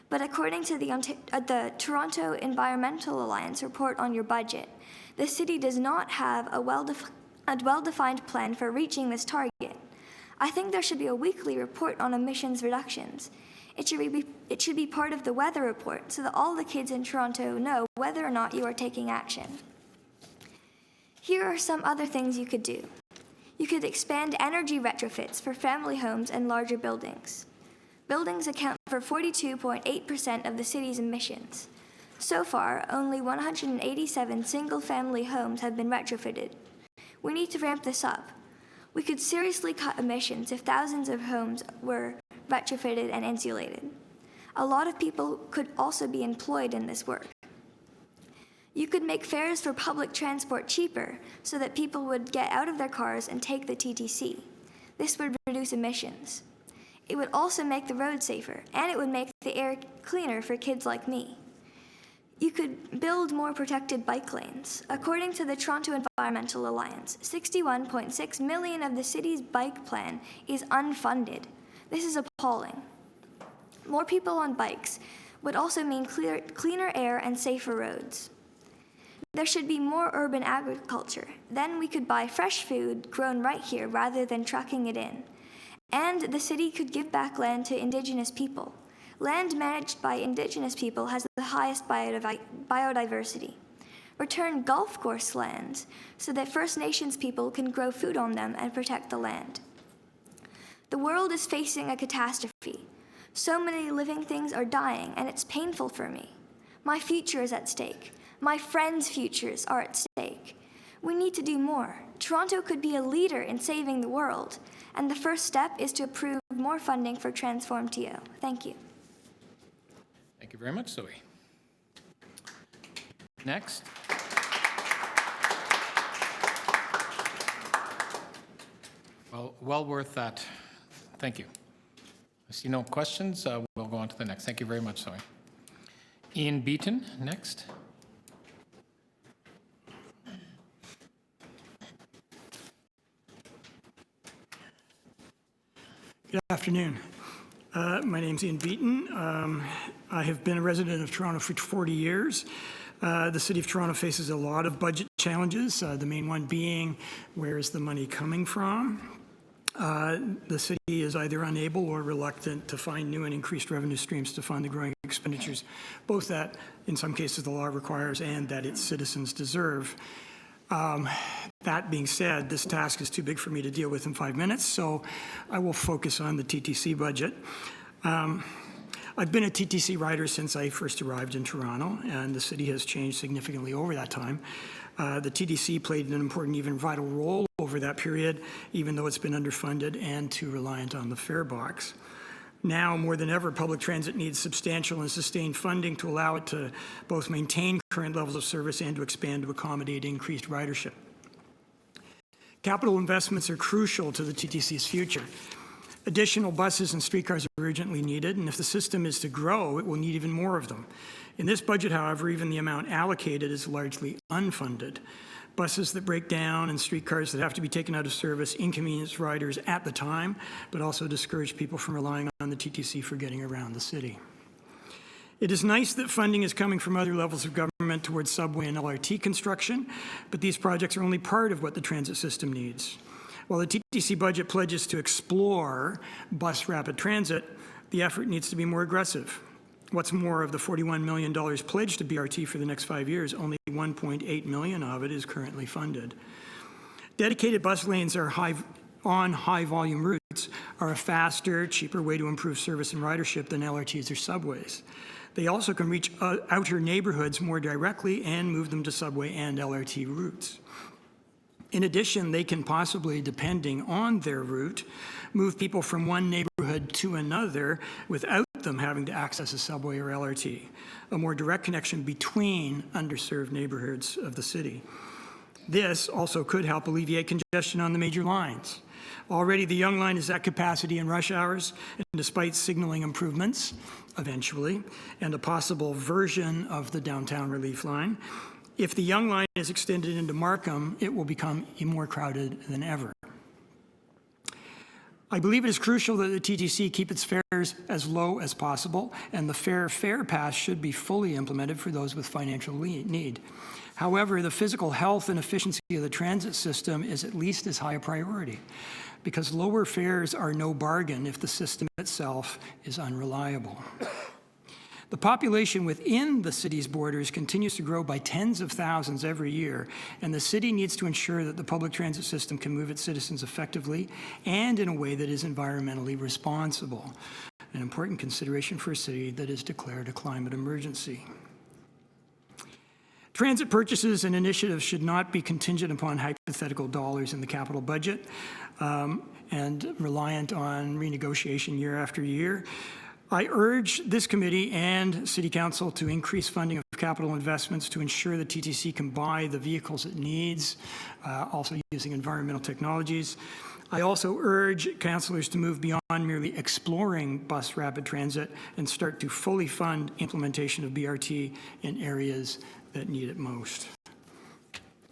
S12: But according to the Toronto Environmental Alliance report on your budget, the city does not have a well-defined plan for reaching this target. I think there should be a weekly report on emissions reductions. It should be part of the weather report so that all the kids in Toronto know whether or not you are taking action. Here are some other things you could do. You could expand energy retrofits for family homes and larger buildings. Buildings account for 42.8% of the city's emissions. So far, only 187 single-family homes have been retrofitted. We need to ramp this up. We could seriously cut emissions if thousands of homes were retrofitted and insulated. A lot of people could also be employed in this work. You could make fares for public transport cheaper so that people would get out of their cars and take the TTC. This would reduce emissions. It would also make the road safer, and it would make the air cleaner for kids like me. You could build more protected bike lanes. According to the Toronto Environmental Alliance, 61.6 million of the city's bike plan is unfunded. This is appalling. More people on bikes would also mean cleaner air and safer roads. There should be more urban agriculture. Then we could buy fresh food grown right here rather than trucking it in. And the city could give back land to Indigenous people. Land managed by Indigenous people has the highest biodiversity. Return golf course lands so that First Nations people can grow food on them and protect the land. The world is facing a catastrophe. So many living things are dying, and it's painful for me. My future is at stake. My friends' futures are at stake. We need to do more. Toronto could be a leader in saving the world, and the first step is to approve more funding for Transform TO. Thank you.
S1: Thank you very much, Zoe. Next. Well worth that. Thank you. I see no questions. We'll go on to the next. Thank you very much, Zoe. Ian Beaton, next.
S13: Good afternoon. My name's Ian Beaton. I have been a resident of Toronto for 40 years. The City of Toronto faces a lot of budget challenges, the main one being, where is the money coming from? The city is either unable or reluctant to find new and increased revenue streams to fund the growing expenditures, both that, in some cases, the law requires and that its citizens deserve. That being said, this task is too big for me to deal with in 5 minutes, so I will focus on the TTC budget. I've been a TTC rider since I first arrived in Toronto, and the city has changed significantly over that time. The TTC played an important, even vital role over that period, even though it's been underfunded and too reliant on the fare box. Now, more than ever, public transit needs substantial and sustained funding to allow it to both maintain current levels of service and to expand to accommodate increased ridership. Capital investments are crucial to the TTC's future. Additional buses and streetcars are urgently needed, and if the system is to grow, it will need even more of them. In this budget, however, even the amount allocated is largely unfunded. Buses that break down and streetcars that have to be taken out of service inconvenience riders at the time, but also discourage people from relying on the TTC for getting around the city. It is nice that funding is coming from other levels of government towards subway and LRT construction, but these projects are only part of what the transit system needs. While the TTC budget pledges to explore bus rapid transit, the effort needs to be more aggressive. What's more, of the $41 million pledged to BRT for the next 5 years, only $1.8 million of it is currently funded. Dedicated bus lanes are on high-volume routes are a faster, cheaper way to improve service and ridership than LRTs or subways. They also can reach outer neighborhoods more directly and move them to subway and LRT routes. In addition, they can possibly, depending on their route, move people from one neighborhood to another without them having to access a subway or LRT, a more direct connection between underserved neighborhoods of the city. This also could help alleviate congestion on the major lines. Already, the Yonge Line is at capacity in rush hours, and despite signaling improvements, eventually, and a possible version of the downtown relief line, if the Yonge Line is extended into Markham, it will become more crowded than ever. I believe it is crucial that the TTC keep its fares as low as possible, and the fare pass should be fully implemented for those with financial need. However, the physical health and efficiency of the transit system is at least as high a priority, because lower fares are no bargain if the system itself is unreliable. The population within the city's borders continues to grow by tens of thousands every year, and the city needs to ensure that the public transit system can move its citizens effectively and in a way that is environmentally responsible, an important consideration for a city that has declared a climate emergency. Transit purchases and initiatives should not be contingent upon hypothetical dollars in the capital budget and reliant on renegotiation year after year. I urge this committee and City Council to increase funding of capital investments to ensure the TTC can buy the vehicles it needs, also using environmental technologies. I also urge councillors to move beyond merely exploring bus rapid transit and start to fully fund implementation of BRT in areas that need it most.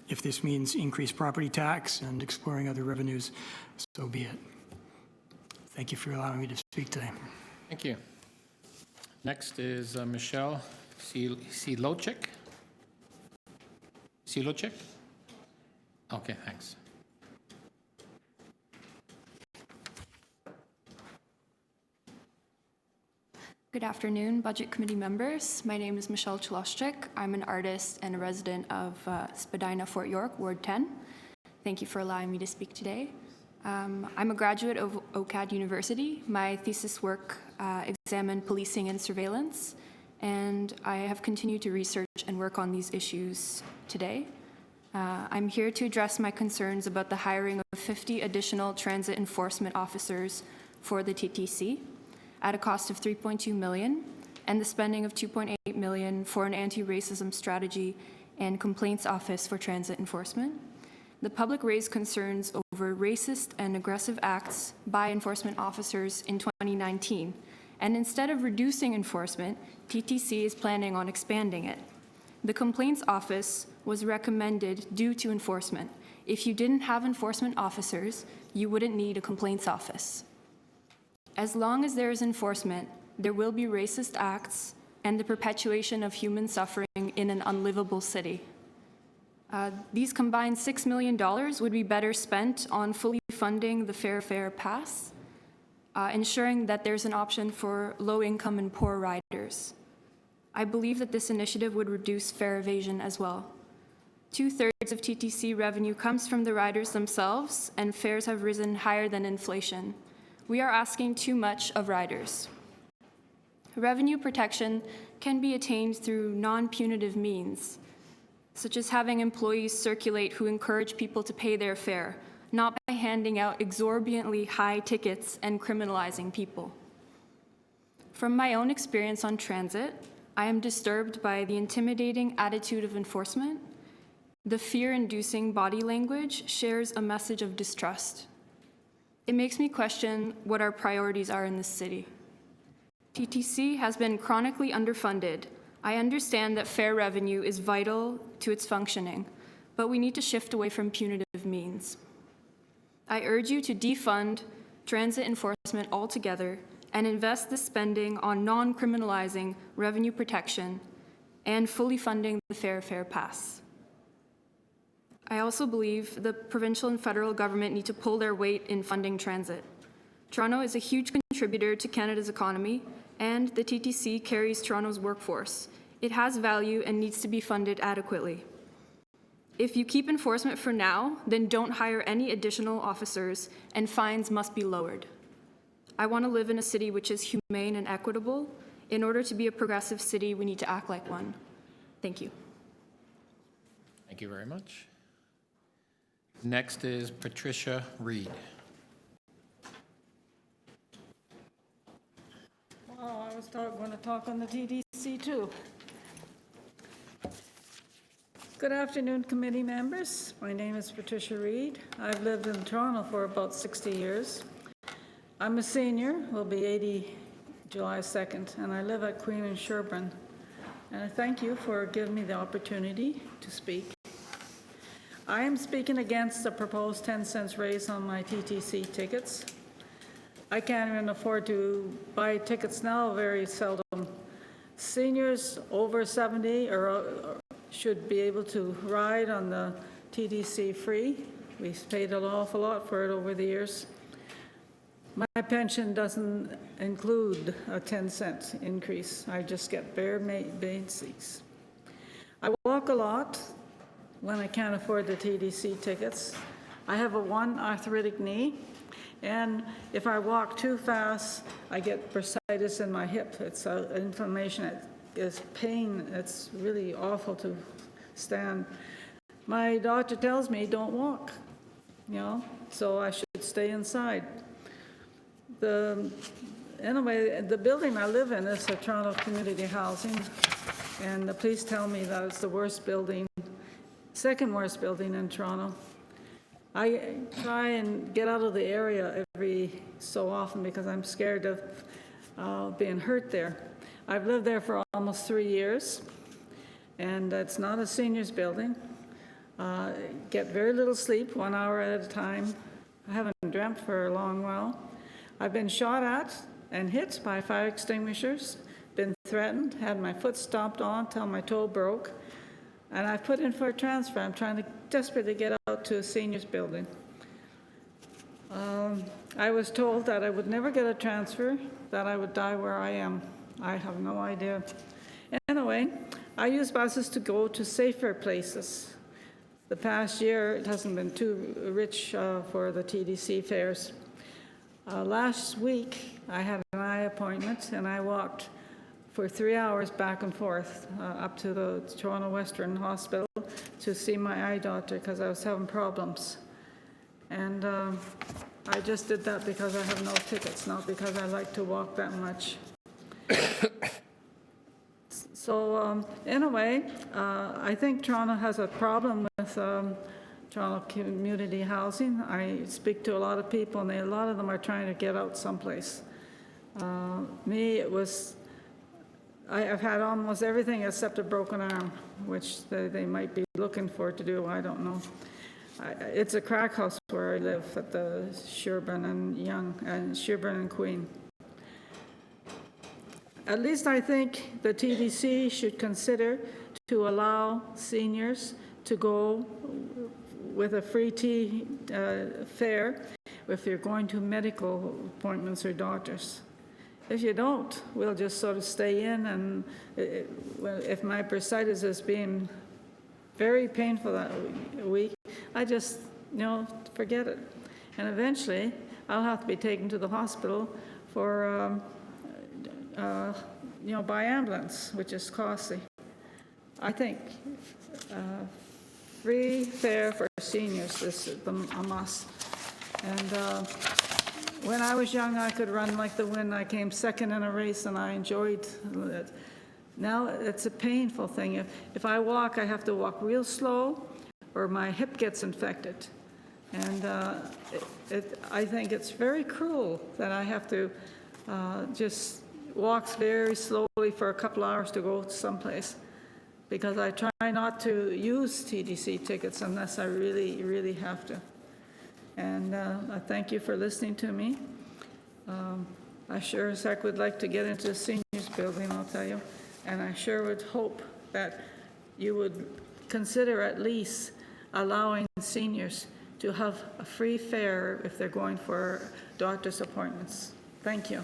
S13: If this means increased property tax and exploring other revenues, so be it. Thank you for allowing me to speak today.
S1: Thank you. Next is Michelle Silochik. Silochik? Okay, thanks.
S14: Good afternoon, Budget Committee members. My name is Michelle Chloszczyk. I'm an artist and a resident of Spadina, Fort York, Ward 10. Thank you for allowing me to speak today. I'm a graduate of OCAD University. My thesis work examined policing and surveillance, and I have continued to research and work on these issues today. I'm here to address my concerns about the hiring of 50 additional transit enforcement officers for the TTC at a cost of $3.2 million, and the spending of $2.8 million for an anti-racism strategy and complaints office for transit enforcement. The public raised concerns over racist and aggressive acts by enforcement officers in 2019, and instead of reducing enforcement, TTC is planning on expanding it. The complaints office was recommended due to enforcement. If you didn't have enforcement officers, you wouldn't need a complaints office. As long as there is enforcement, there will be racist acts and the perpetuation of human suffering in an unlivable city. These combined $6 million would be better spent on fully funding the Fair Fare Pass, ensuring that there's an option for low-income and poor riders. I believe that this initiative would reduce fare evasion as well. 2/3 of TTC revenue comes from the riders themselves, and fares have risen higher than inflation. We are asking too much of riders. Revenue protection can be attained through non-punitive means, such as having employees circulate who encourage people to pay their fare, not by handing out exorbitantly high tickets and criminalizing people. From my own experience on transit, I am disturbed by the intimidating attitude of enforcement. The fear-inducing body language shares a message of distrust. It makes me question what our priorities are in this city. TTC has been chronically underfunded. I understand that fare revenue is vital to its functioning, but we need to shift away from punitive means. I urge you to defund transit enforcement altogether and invest the spending on non-criminalizing revenue protection and fully funding the Fair Fare Pass. I also believe the provincial and federal government need to pull their weight in funding transit. Toronto is a huge contributor to Canada's economy, and the TTC carries Toronto's workforce. It has value and needs to be funded adequately. If you keep enforcement for now, then don't hire any additional officers, and fines must be lowered. I want to live in a city which is humane and equitable. In order to be a progressive city, we need to act like one. Thank you.
S1: Thank you very much. Next is Patricia Reed.
S15: Well, I was going to talk on the TDC too. Good afternoon, committee members. My name is Patricia Reed. I've lived in Toronto for about 60 years. I'm a senior, will be 80 July 2nd, and I live at Queen and Sherbourne. And I thank you for giving me the opportunity to speak. I am speaking against the proposed 10 cents raise on my TTC tickets. I can't even afford to buy tickets now, very seldom. Seniors over 70 should be able to ride on the TTC free. We've paid an awful lot for it over the years. My pension doesn't include a 10-cent increase. I just get bare basics. I walk a lot when I can't afford the TDC tickets. I have one arthritic knee, and if I walk too fast, I get bursitis in my hip. It's inflammation. It's pain. It's really awful to stand. My doctor tells me don't walk, so I should stay inside. Anyway, the building I live in is a Toronto Community Housing, and the police tell me that it's the worst building, second worst building in Toronto. I try and get out of the area every so often because I'm scared of being hurt there. I've lived there for almost 3 years, and it's not a seniors building. Get very little sleep, 1 hour at a time. I haven't dreamt for a long while. I've been shot at and hit by fire extinguishers, been threatened, had my foot stomped on till my toe broke, and I've put in for a transfer. I'm trying to desperately get out to a seniors building. I was told that I would never get a transfer, that I would die where I am. I have no idea. Anyway, I use buses to go to safer places. The past year, it hasn't been too rich for the TDC fares. Last week, I had an eye appointment, and I walked for 3 hours back and forth up to the Toronto Western Hospital to see my eye doctor because I was having problems. And I just did that because I have no tickets, not because I like to walk that much. So anyway, I think Toronto has a problem with Toronto Community Housing. I speak to a lot of people, and a lot of them are trying to get out someplace. I've had almost everything except a broken arm, which they might be looking for to do, I don't know. It's a crack house where I live at the Sherbourne and Queen. At least I think the TDC should consider to allow seniors to go with a free fare if you're going to medical appointments or doctors. If you don't, we'll just sort of stay in, and if my bursitis is being very painful that week, I just, forget it. And eventually, I'll have to be taken to the hospital for, by ambulance, which is costly. I think free fare for seniors is a must. And when I was young, I could run like the wind. I came second in a race, and I enjoyed it. Now it's a painful thing. If I walk, I have to walk real slow, or my hip gets infected. And I think it's very cruel that I have to just walk very slowly for a couple hours to go someplace, because I try not to use TDC tickets unless I really, really have to. And I thank you for listening to me. I sure as heck would like to get into the seniors building, I'll tell you. And I sure would hope that you would consider at least allowing seniors to have a free fare if they're going for doctor's appointments. Thank you.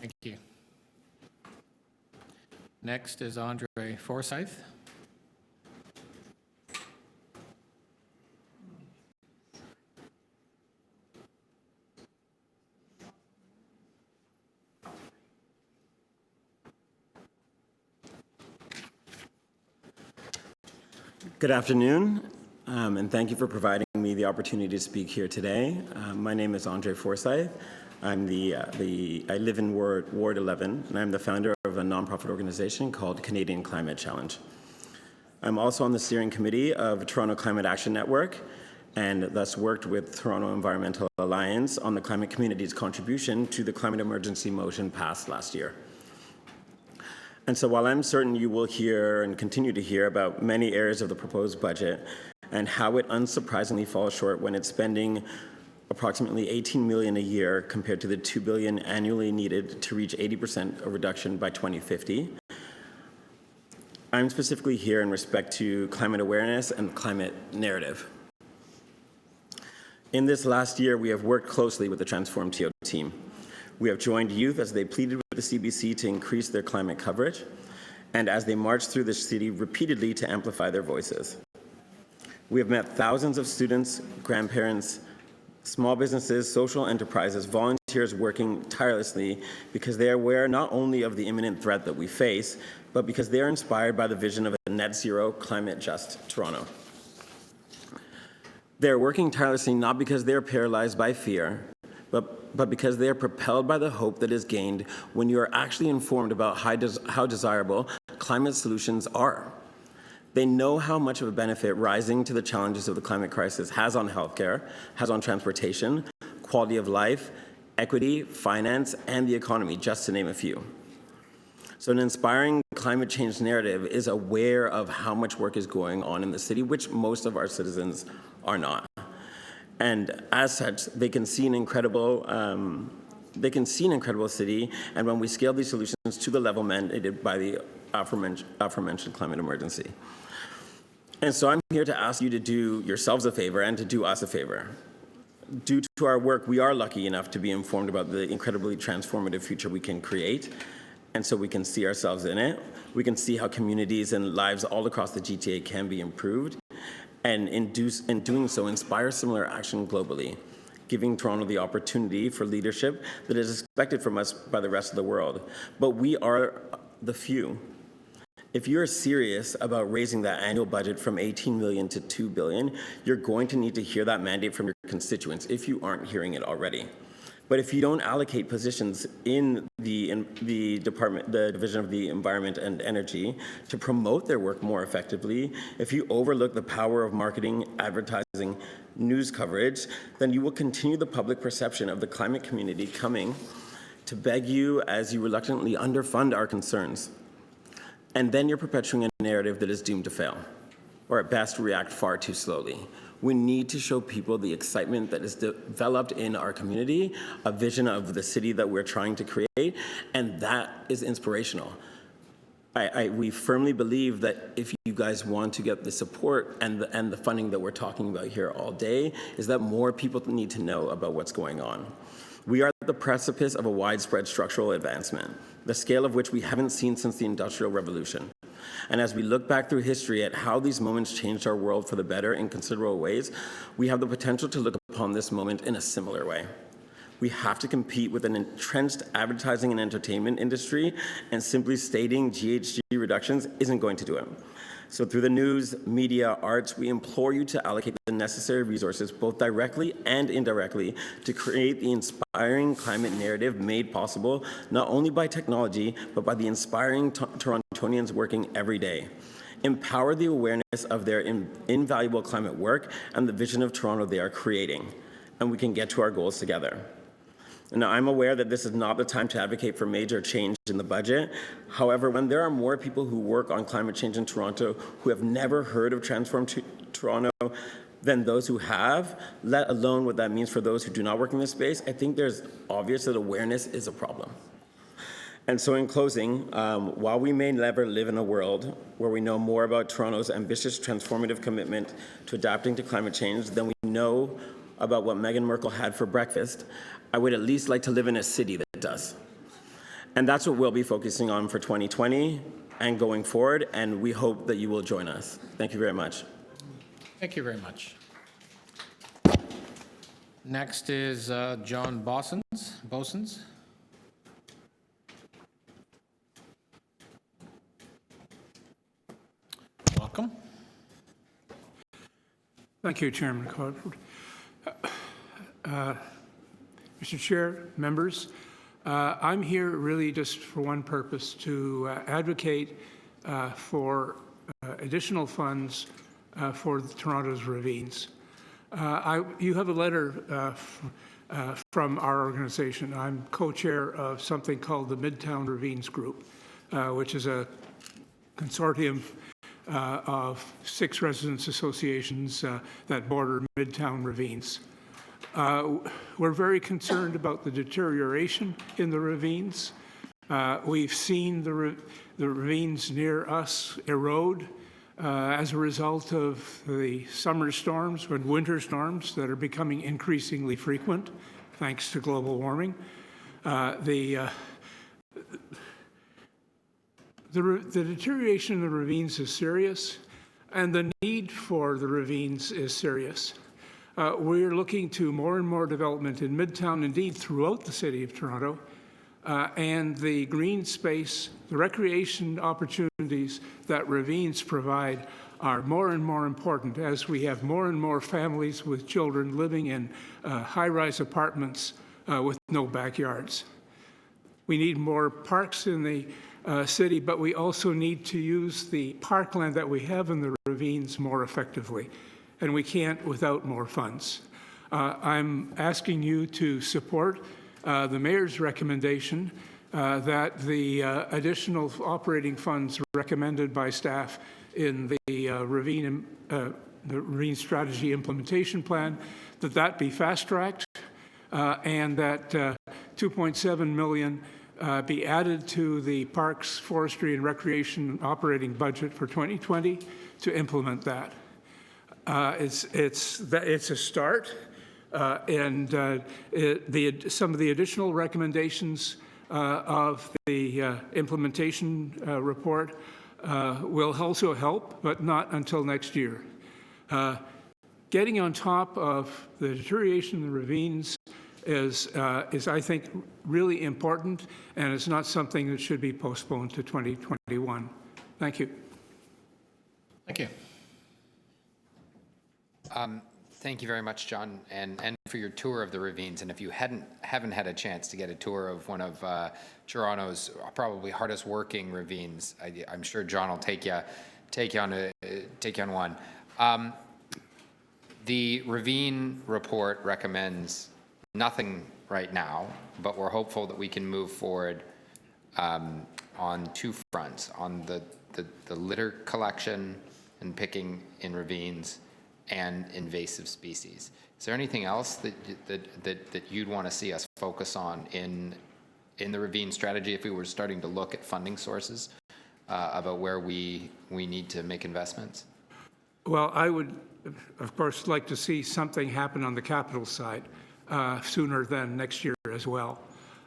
S1: Thank you. Next is Andre Forsyth.
S16: Good afternoon, and thank you for providing me the opportunity to speak here today. My name is Andre Forsyth. I live in Ward 11, and I'm the founder of a nonprofit organization called Canadian Climate Challenge. I'm also on the steering committee of Toronto Climate Action Network, and thus worked with Toronto Environmental Alliance on the climate community's contribution to the climate emergency motion passed last year. And so while I'm certain you will hear and continue to hear about many areas of the proposed budget and how it unsurprisingly falls short when it's spending approximately $18 million a year compared to the $2 billion annually needed to reach 80% of reduction by 2050, I'm specifically here in respect to climate awareness and climate narrative. In this last year, we have worked closely with the Transform TO team. We have joined youth as they pleaded with the CBC to increase their climate coverage, and as they marched through the city repeatedly to amplify their voices. We have met thousands of students, grandparents, small businesses, social enterprises, volunteers working tirelessly because they are aware not only of the imminent threat that we face, but because they are inspired by the vision of a net zero, climate just Toronto. They are working tirelessly not because they are paralyzed by fear, but because they are propelled by the hope that is gained when you are actually informed about how desirable climate solutions are. They know how much of a benefit rising to the challenges of the climate crisis has on healthcare, has on transportation, quality of life, equity, finance, and the economy, just to name a few. So an inspiring climate change narrative is aware of how much work is going on in the city, which most of our citizens are not. And as such, they can see an incredible city, and when we scale these solutions to the level mandated by the aforementioned climate emergency. And so I'm here to ask you to do yourselves a favor and to do us a favor. Due to our work, we are lucky enough to be informed about the incredibly transformative future we can create, and so we can see ourselves in it. We can see how communities and lives all across the GTA can be improved, and in doing so, inspire similar action globally, giving Toronto the opportunity for leadership that is expected from us by the rest of the world. But we are the few. If you're serious about raising that annual budget from $18 million to $2 billion, you're going to need to hear that mandate from your constituents if you aren't hearing it already. But if you don't allocate positions in the Division of the Environment and Energy to promote their work more effectively, if you overlook the power of marketing, advertising, news coverage, then you will continue the public perception of the climate community coming to beg you as you reluctantly underfund our concerns. And then you're perpetuating a narrative that is doomed to fail, or at best react far too slowly. We need to show people the excitement that is developed in our community, a vision of the city that we're trying to create, and that is inspirational. We firmly believe that if you guys want to get the support and the funding that we're talking about here all day, is that more people need to know about what's going on. We are at the precipice of a widespread structural advancement, the scale of which we haven't seen since the Industrial Revolution. And as we look back through history at how these moments changed our world for the better in considerable ways, we have the potential to look upon this moment in a similar way. We have to compete with an entrenched advertising and entertainment industry, and simply stating GHG reductions isn't going to do it. So through the news, media, arts, we implore you to allocate the necessary resources, both directly and indirectly, to create the inspiring climate narrative made possible not only by technology, but by the inspiring Torontonians working every day. Empower the awareness of their invaluable climate work and the vision of Toronto they are creating, and we can get to our goals together. Now, I'm aware that this is not the time to advocate for major change in the budget. However, when there are more people who work on climate change in Toronto who have never heard of Transform Toronto than those who have, let alone what that means for those who do not work in this space, I think there's obvious that awareness is a problem. And so in closing, while we may never live in a world where we know more about Toronto's ambitious transformative commitment to adapting to climate change than we know about what Meghan Markle had for breakfast, I would at least like to live in a city that does. And that's what we'll be focusing on for 2020 and going forward, and we hope that you will join us. Thank you very much.
S1: Thank you very much. Next is John Bosons. Welcome.
S17: Thank you, Chairman Codford. Mr. Chair, members, I'm here really just for one purpose, to advocate for additional funds for Toronto's ravines. You have a letter from our organization. I'm co-chair of something called the Midtown Ravines Group, which is a consortium of 6 residents associations that border Midtown ravines. We're very concerned about the deterioration in the ravines. We've seen the ravines near us erode. as a result of the summer storms and winter storms that are becoming increasingly frequent, thanks to global warming. The deterioration of the ravines is serious, and the need for the ravines is serious. We're looking to more and more development in Midtown, indeed throughout the city of Toronto, and the green space, the recreation opportunities that ravines provide are more and more important as we have more and more families with children living in high-rise apartments with no backyards. We need more parks in the city, but we also need to use the parkland that we have in the ravines more effectively, and we can't without more funds. I'm asking you to support the mayor's recommendation that the additional operating funds recommended by staff in the Ravine Strategy Implementation Plan, that be fast-tracked, and that $2.7 million be added to the Parks, Forestry, and Recreation operating budget for 2020 to implement that. It's a start, and some of the additional recommendations of the implementation report will also help, but not until next year. Getting on top of the deterioration of the ravines is I think, really important, and it's not something that should be postponed to 2021. Thank you.
S1: Thank you.
S3: Thank you very much, John, and for your tour of the ravines. And if you haven't had a chance to get a tour of one of Toronto's probably hardest working ravines, I'm sure John will take you on one. The Ravine report recommends nothing right now, but we're hopeful that we can move forward on two fronts: on the litter collection and picking in ravines, and invasive species. Is there anything else that you'd want to see us focus on in the ravine strategy if we were starting to look at funding sources about where we need to make investments?
S17: Well, I would, of course, like to see something happen on the capital side sooner than next year as well.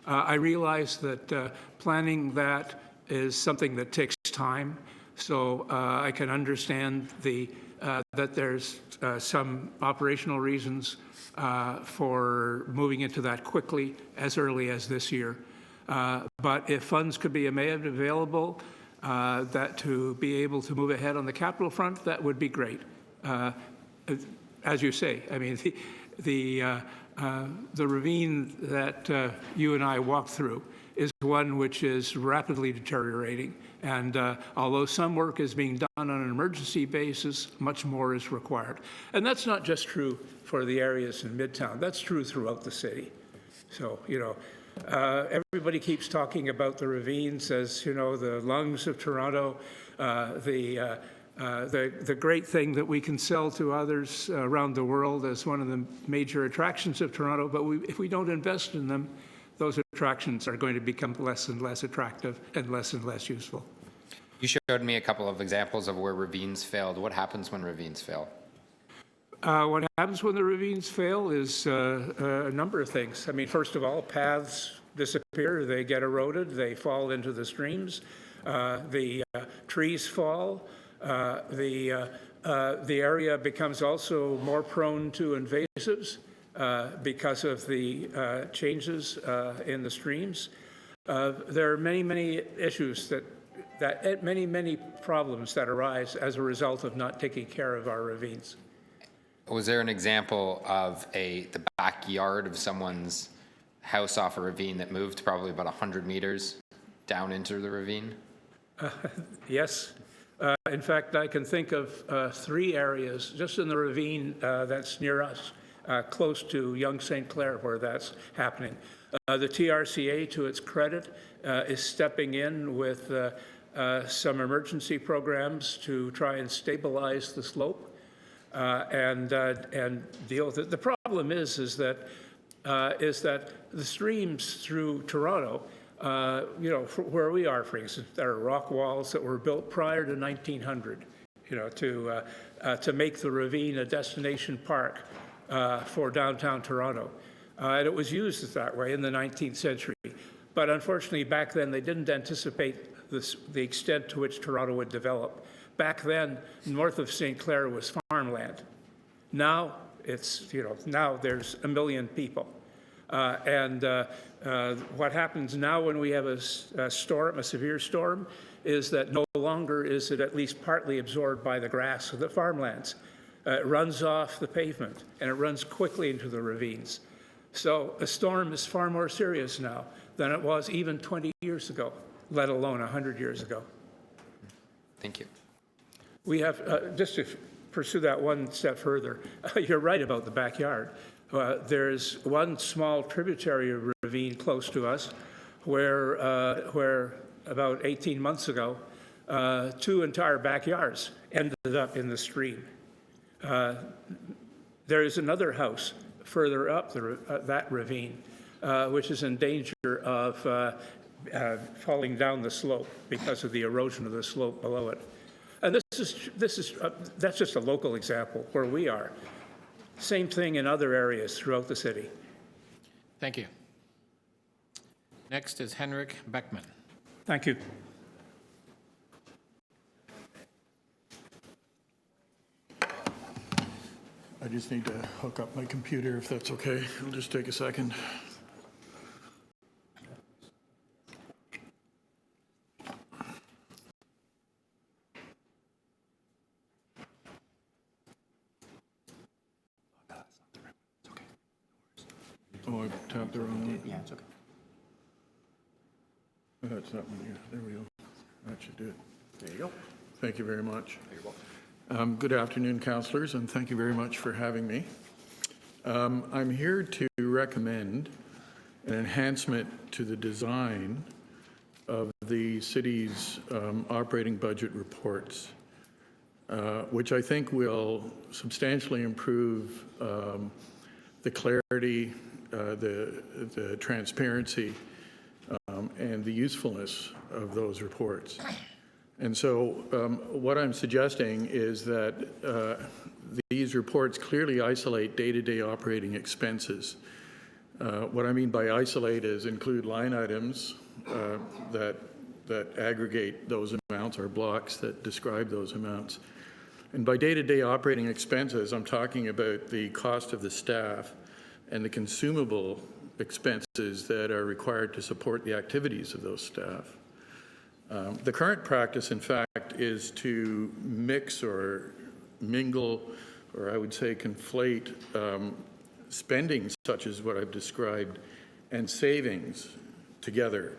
S17: I realize that planning that is something that takes time, so I can understand that there's some operational reasons for moving into that quickly as early as this year. But if funds could be made available that to be able to move ahead on the capital front, that would be great. As you say, I mean, the ravine that you and I walked through is one which is rapidly deteriorating. And although some work is being done on an emergency basis, much more is required. And that's not just true for the areas in Midtown. That's true throughout the city. So, you know, everybody keeps talking about the ravines as, you know, the lungs of Toronto, the great thing that we can sell to others around the world as one of the major attractions of Toronto. But if we don't invest in them, those attractions are going to become less and less attractive and less useful.
S3: You showed me a couple of examples of where ravines failed. What happens when ravines fail?
S17: What happens when the ravines fail is a number of things. I mean, first of all, paths disappear, they get eroded, they fall into the streams, the trees fall, the area becomes also more prone to invasives because of the changes in the streams. There are many issues many problems that arise as a result of not taking care of our ravines.
S3: Was there an example of the backyard of someone's house off a ravine that moved probably about 100 meters down into the ravine?
S17: Yes. In fact, I can think of 3 areas just in the ravine that's near us, close to Yonge St. Clair, where that's happening. The TRCA, to its credit, is stepping in with some emergency programs to try and stabilize the slope and deal with it. The problem is that the streams through Toronto, you know, where we are, for instance, there are rock walls that were built prior to 1900, to make the Ravine a destination park for downtown Toronto. And it was used that way in the 19th century. But unfortunately, back then, they didn't anticipate the extent to which Toronto would develop. Back then, north of St. Clair was farmland. Now, now there's 1 million people. What happens now when we have a severe storm, is that no longer is it at least partly absorbed by the grass of the farmlands. It runs off the pavement, and it runs quickly into the ravines. So a storm is far more serious now than it was even 20 years ago, let alone 100 years ago.
S3: Thank you.
S17: We have, just to pursue that one step further, you're right about the backyard. There's one small tributary ravine close to us where about 18 months ago, 2 entire backyards ended up in the stream. There is another house further up that ravine, which is in danger of falling down the slope because of the erosion of the slope below it. And that's just a local example where we are. Same thing in other areas throughout the city.
S1: Thank you. Next is Henrik Beckman.
S17: Thank you.
S18: I just need to hook up my computer, if that's okay. It'll just take a second. Oh, I tapped the wrong one.
S3: Yeah, it's okay.
S18: That's that one here. There we go. That should do it.
S3: There you go.
S18: Thank you very much.
S3: You're welcome.
S18: Good afternoon, councillors, and thank you very much for having me. I'm here to recommend an enhancement to the design of the city's operating budget reports, which I think will substantially improve the clarity, the transparency, and the usefulness of those reports. And so what I'm suggesting is that these reports clearly isolate day-to-day operating expenses. What I mean by isolate is include line items that aggregate those amounts, or blocks that describe those amounts. And by day-to-day operating expenses, I'm talking about the cost of the staff and the consumable expenses that are required to support the activities of those staff. The current practice, in fact, is to mix or mingle, or I would say conflate, spending such as what I've described and savings together.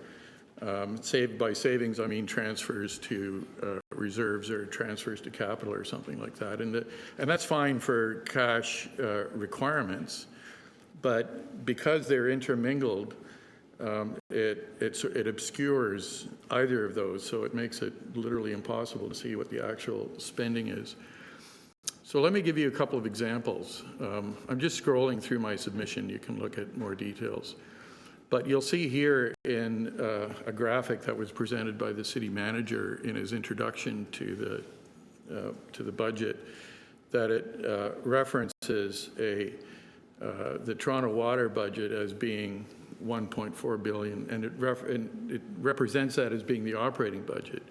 S18: By savings, I mean transfers to reserves or transfers to capital or something like that. And that's fine for cash requirements, but because they're intermingled, it obscures either of those, so it makes it literally impossible to see what the actual spending is. So let me give you a couple of examples. I'm just scrolling through my submission. You can look at more details. But you'll see here in a graphic that was presented by the city manager in his introduction to the budget that it references the Toronto water budget as being 1.4 billion, and it represents that as being the operating budget.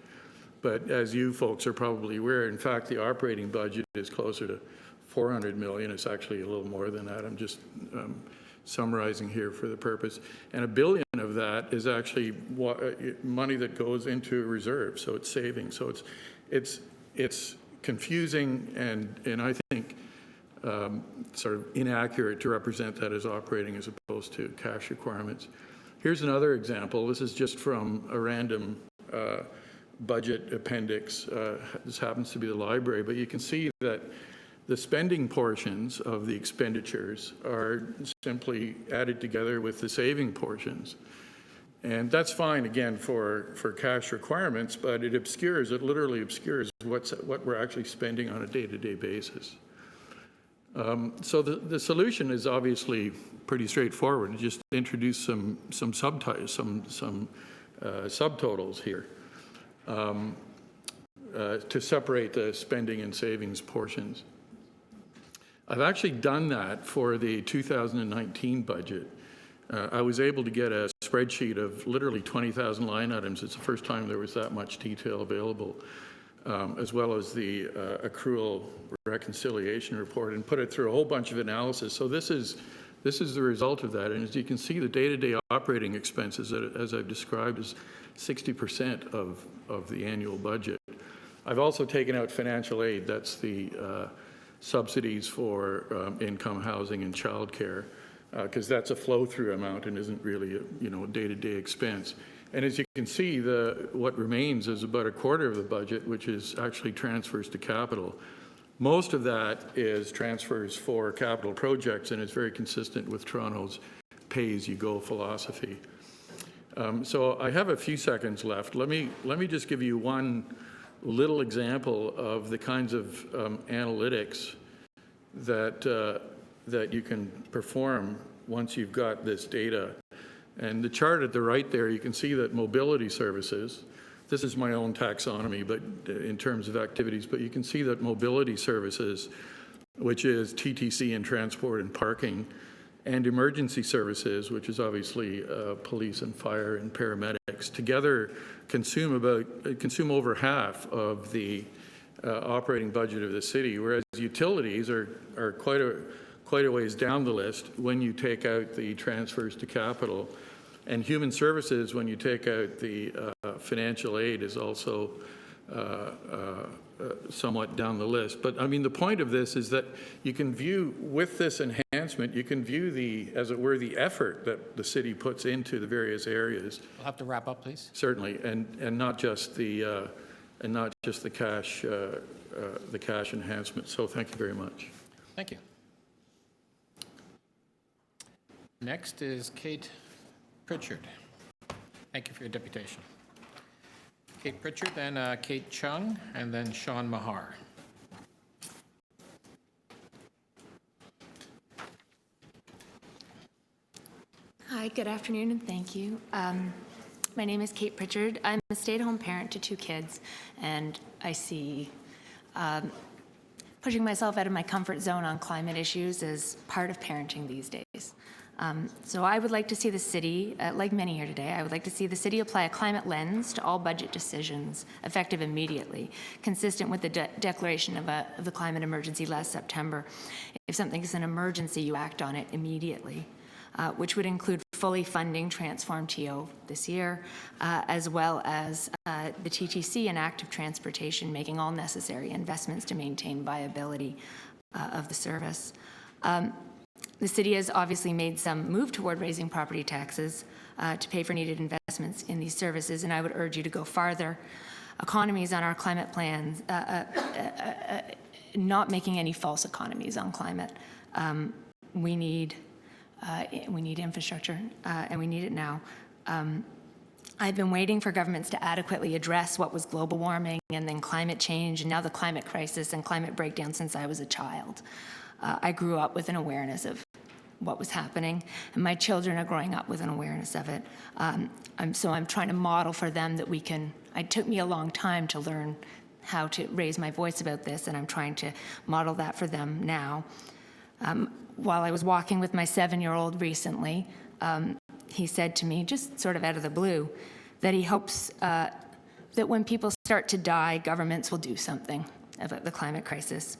S18: But as you folks are probably aware, in fact, the operating budget is closer to 400 million. It's actually a little more than that. I'm just summarizing here for the purpose. And $1 billion of that is actually money that goes into reserve, so it's savings. So it's confusing and I think sort of inaccurate to represent that as operating as opposed to cash requirements. Here's another example. This is just from a random budget appendix. This happens to be the library, but you can see that the spending portions of the expenditures are simply added together with the saving portions. And that's fine, again, for cash requirements, but it literally obscures what we're actually spending on a day-to-day basis. So the solution is obviously pretty straightforward. Just introduce some subtotals here. to separate the spending and savings portions. I've actually done that for the 2019 budget. I was able to get a spreadsheet of literally 20,000 line items. It's the first time there was that much detail available, as well as the accrual reconciliation report, and put it through a whole bunch of analysis. So this is the result of that. And as you can see, the day-to-day operating expenses, as I've described, is 60% of the annual budget. I've also taken out financial aid. That's the subsidies for income, housing, and childcare, because that's a flow-through amount and isn't really a day-to-day expense. And as you can see, what remains is about a quarter of the budget, which is actually transfers to capital. Most of that is transfers for capital projects, and it's very consistent with Toronto's pay-as-you-go philosophy. So I have a few seconds left. Let me just give you one little example of the kinds of analytics that you can perform once you've got this data. And the chart at the right there, you can see that mobility services, this is my own taxonomy, but in terms of activities, but you can see that mobility services, which is TTC and transport and parking, and emergency services, which is obviously police and fire and paramedics, together consume over half of the operating budget of the city, whereas utilities are quite a ways down the list when you take out the transfers to capital. And human services, when you take out the financial aid, is also somewhat down the list. But I mean, the point of this is that you can view, with this enhancement, you can view as it were, the effort that the city puts into the various areas.
S1: We'll have to wrap up, please.
S18: Certainly, and not just the cash enhancement. So thank you very much.
S1: Thank you. Next is Kate Pritchard. Thank you for your deputation. Kate Pritchard, then Kate Chung, and then Sean Mahar.
S19: Hi, good afternoon, and thank you. My name is Kate Pritchard. I'm a stay-at-home parent to 2 kids, and I see pushing myself out of my comfort zone on climate issues as part of parenting these days. So I would like to see the city, like many here today, I would like to see the city apply a climate lens to all budget decisions effective immediately, consistent with the declaration of the climate emergency last September. If something is an emergency, you act on it immediately, which would include fully funding Transform TO this year, as well as the TTC and active transportation, making all necessary investments to maintain viability of the service. The city has obviously made some move toward raising property taxes to pay for needed investments in these services, and I would urge you to go farther. Economies on our climate plans, not making any false economies on climate. We need infrastructure, and we need it now. I've been waiting for governments to adequately address what was global warming and then climate change, and now the climate crisis and climate breakdown since I was a child. I grew up with an awareness of what was happening, and my children are growing up with an awareness of it. So I'm trying to model for them that we can, it took me a long time to learn how to raise my voice about this, and I'm trying to model that for them now. While I was walking with my 7-year-old recently, he said to me, just sort of out of the blue, that he hopes that when people start to die, governments will do something about the climate crisis.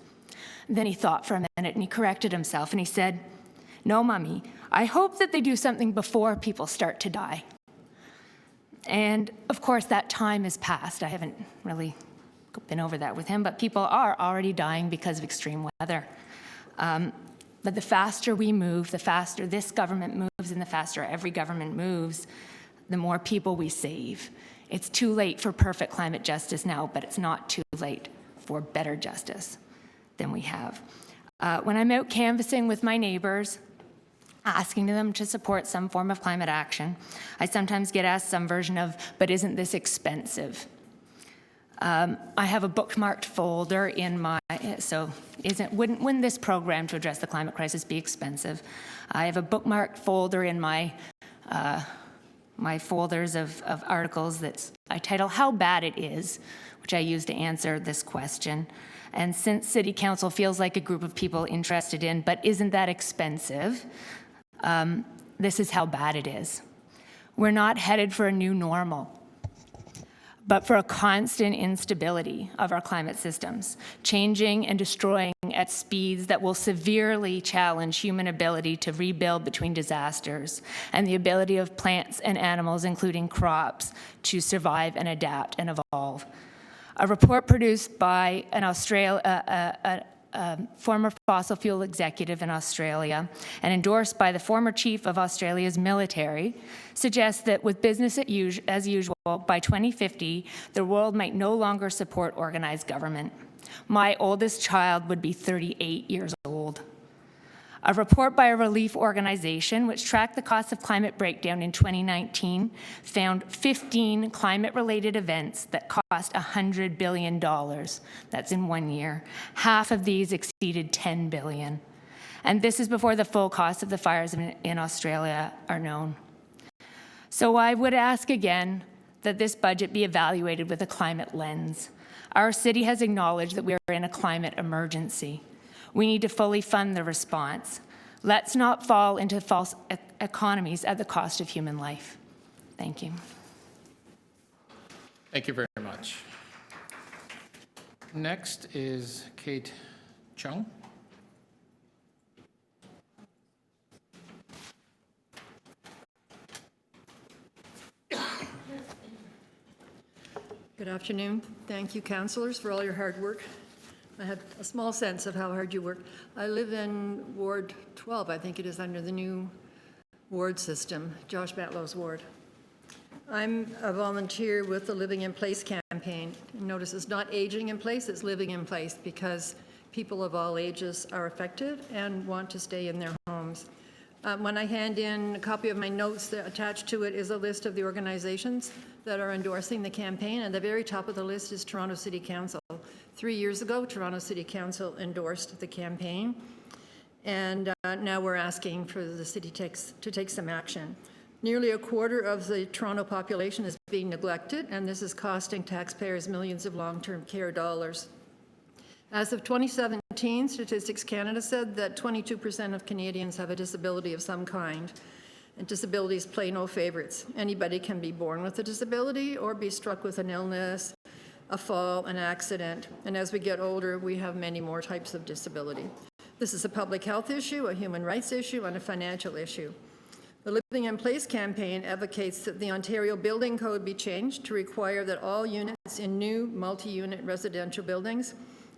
S19: Then he thought for a minute and he corrected himself and he said, "No, Mommy, I hope that they do something before people start to die." And of course, that time has passed. I haven't really been over that with him, but people are already dying because of extreme weather. But the faster we move, the faster this government moves, and the faster every government moves, the more people we save. It's too late for perfect climate justice now, but it's not too late for better justice than we have. When I'm out canvassing with my neighbors, asking them to support some form of climate action, I sometimes get asked some version of, "But isn't this expensive?" I have a bookmarked folder in my, so wouldn't this program to address the climate crisis be expensive? I have a bookmarked folder in my my folders of articles that I I title How Bad It Is, which I use to answer this question. And since City Council feels like a group of people interested in, but isn't that expensive, this is how bad it is. We're not headed for a new normal, but for a constant instability of our climate systems, changing and destroying at speeds that will severely challenge human ability to rebuild between disasters and the ability of plants and animals, including crops, to survive and adapt and evolve. A report produced by a former fossil fuel executive in Australia and endorsed by the former chief of Australia's military suggests that with business as usual, by 2050, the world might no longer support organized government. My oldest child would be 38 years old. A report by a relief organization which tracked the cost of climate breakdown in 2019 found 15 climate-related events that cost $100 billion. That's in 1 year. Half of these exceeded $10 billion. And this is before the full cost of the fires in Australia are known. So I would ask again that this budget be evaluated with a climate lens. Our city has acknowledged that we are in a climate emergency. We need to fully fund the response. Let's not fall into false economies at the cost of human life. Thank you.
S1: Thank you very much. Next is Kate Chung.
S8: Good afternoon. Thank you, councillors, for all your hard work. I have a small sense of how hard you work. I live in Ward 12, I think it is, under the new ward system, Josh Batlow's ward. I'm a volunteer with the Living in Place campaign. Notice it's not aging in place, it's living in place, because people of all ages are affected and want to stay in their homes. When I hand in a copy of my notes, attached to it is a list of the organizations that are endorsing the campaign, and the very top of the list is Toronto City Council. 3 years ago, Toronto City Council endorsed the campaign, and now we're asking for the city to take some action. Nearly a quarter of the Toronto population is being neglected, and this is costing taxpayers millions of long-term care dollars. As of 2017, Statistics Canada said that 22% of Canadians have a disability of some kind, and disabilities play no favorites. Anybody can be born with a disability or be struck with an illness, a fall, an accident, and as we get older, we have many more types of disability. This is a public health issue, a human rights issue, and a financial issue. The Living in Place campaign advocates that the Ontario Building Code be changed to require that all units in new multi-unit residential buildings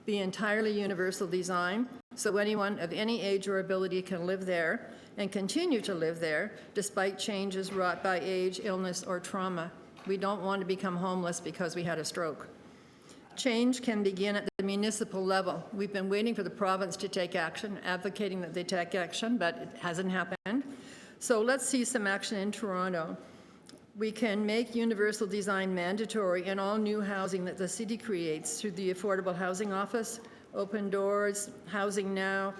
S8: be entirely universal design, so anyone of any age or ability can live there and continue to live there despite changes wrought by age, illness, or trauma. We don't want to become homeless because we had a stroke. Change can begin at the municipal level. We've been waiting for the province to take action, advocating that they take action, but it hasn't happened. So let's see some action in Toronto. We can make universal design mandatory in all new housing that the city creates through the Affordable Housing Office, Open Doors, Housing Now,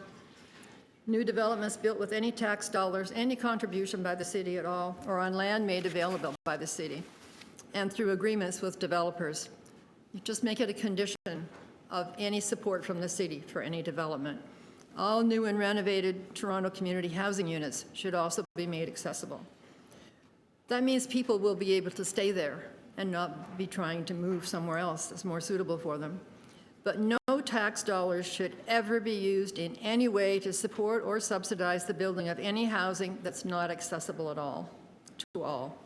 S8: new developments built with any tax dollars, any contribution by the city at all, or on land made available by the city, and through agreements with developers. You just make it a condition of any support from the city for any development. All new and renovated Toronto community housing units should also be made accessible. That means people will be able to stay there and not be trying to move somewhere else that's more suitable for them. But no tax dollars should ever be used in any way to support or subsidize the building of any housing that's not accessible at all, to all.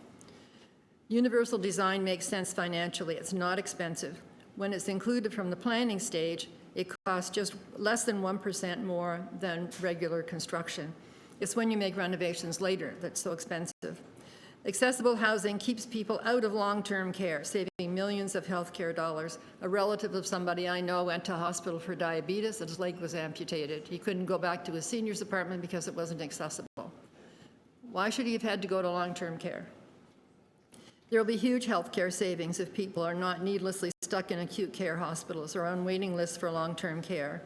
S8: Universal design makes sense financially. It's not expensive. When it's included from the planning stage, it costs just less than 1% more than regular construction. It's when you make renovations later that's so expensive. Accessible housing keeps people out of long-term care, saving millions of healthcare dollars. A relative of somebody I know went to hospital for diabetes and his leg was amputated. He couldn't go back to his senior's apartment because it wasn't accessible. Why should he have had to go to long-term care? There will be huge healthcare savings if people are not needlessly stuck in acute care hospitals or on waiting lists for long-term care.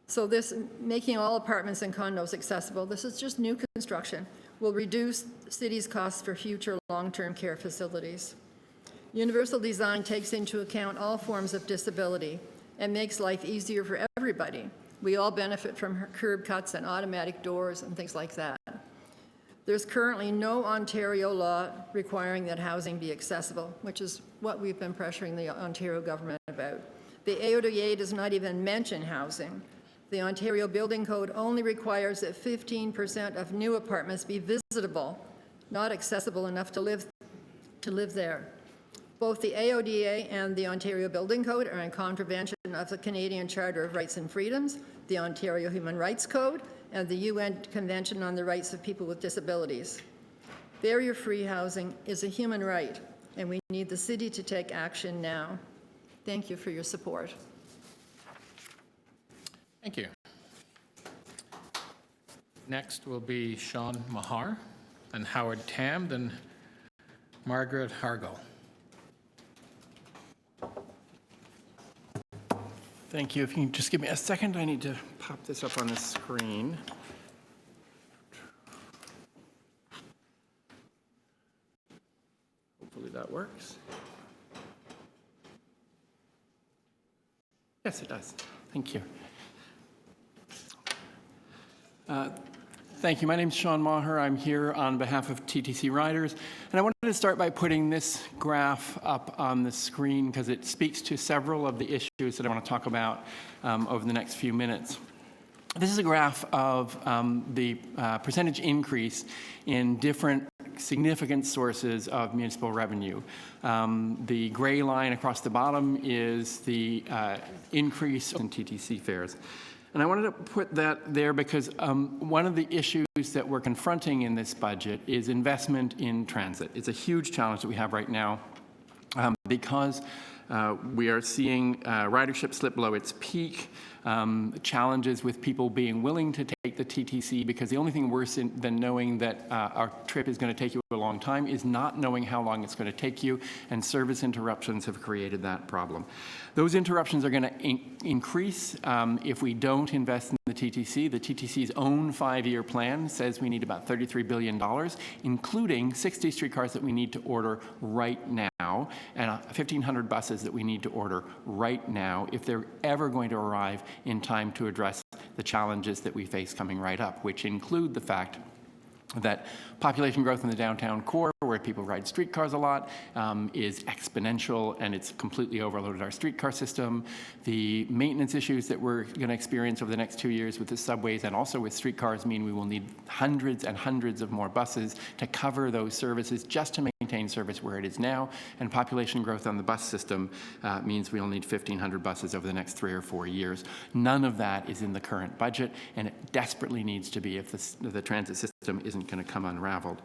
S8: So this, making all apartments and condos accessible, this is just new construction, will reduce the city's costs for future long-term care facilities.
S20: Universal design takes into account all forms of disability and makes life easier for everybody. We all benefit from curb cuts and automatic doors and things like that. There's currently no Ontario law requiring that housing be accessible, which is what we've been pressuring the Ontario government about. The AODA does not even mention housing. The Ontario Building Code only requires that 15% of new apartments be visitable, not accessible enough to live there. Both the AODA and the Ontario Building Code are in contravention of the Canadian Charter of Rights and Freedoms, the Ontario Human Rights Code, and the UN Convention on the Rights of People with Disabilities. Barrier-free housing is a human right, and we need the city to take action now. Thank you for your support.
S1: Thank you. Next will be Sean Mahar, and Howard Tam, then Margaret Hargall.
S21: Thank you. If you can just give me a second, I need to pop this up on the screen. Hopefully that works. Yes, it does. Thank you. Thank you. My name is Sean Maher. I'm here on behalf of TTC Riders. And I wanted to start by putting this graph up on the screen because it speaks to several of the issues that I want to talk about over the next few minutes. This is a graph of the percentage increase in different significant sources of municipal revenue. The gray line across the bottom is the increase in TTC fares. And I wanted to put that there because one of the issues that we're confronting in this budget is investment in transit. It's a huge challenge that we have right now because we are seeing ridership slip below its peak, challenges with people being willing to take the TTC because the only thing worse than knowing that our trip is going to take you a long time is not knowing how long it's going to take you, and service interruptions have created that problem. Those interruptions are going to increase if we don't invest in the TTC. The TTC's own 5-year plan says we need about $33 billion, including 60 streetcars that we need to order right now and 1,500 buses that we need to order right now if they're ever going to arrive in time to address the challenges that we face coming right up, which include the fact that population growth in the downtown core, where people ride streetcars a lot, is exponential, and it's completely overloaded our streetcar system. The maintenance issues that we're going to experience over the next 2 years with the subways and also with streetcars mean we will need hundreds and hundreds of more buses to cover those services just to maintain service where it is now. And population growth on the bus system means we'll need 1,500 buses over the next 3 or 4 years. None of that is in the current budget, and it desperately needs to be if the transit system isn't going to come unraveled.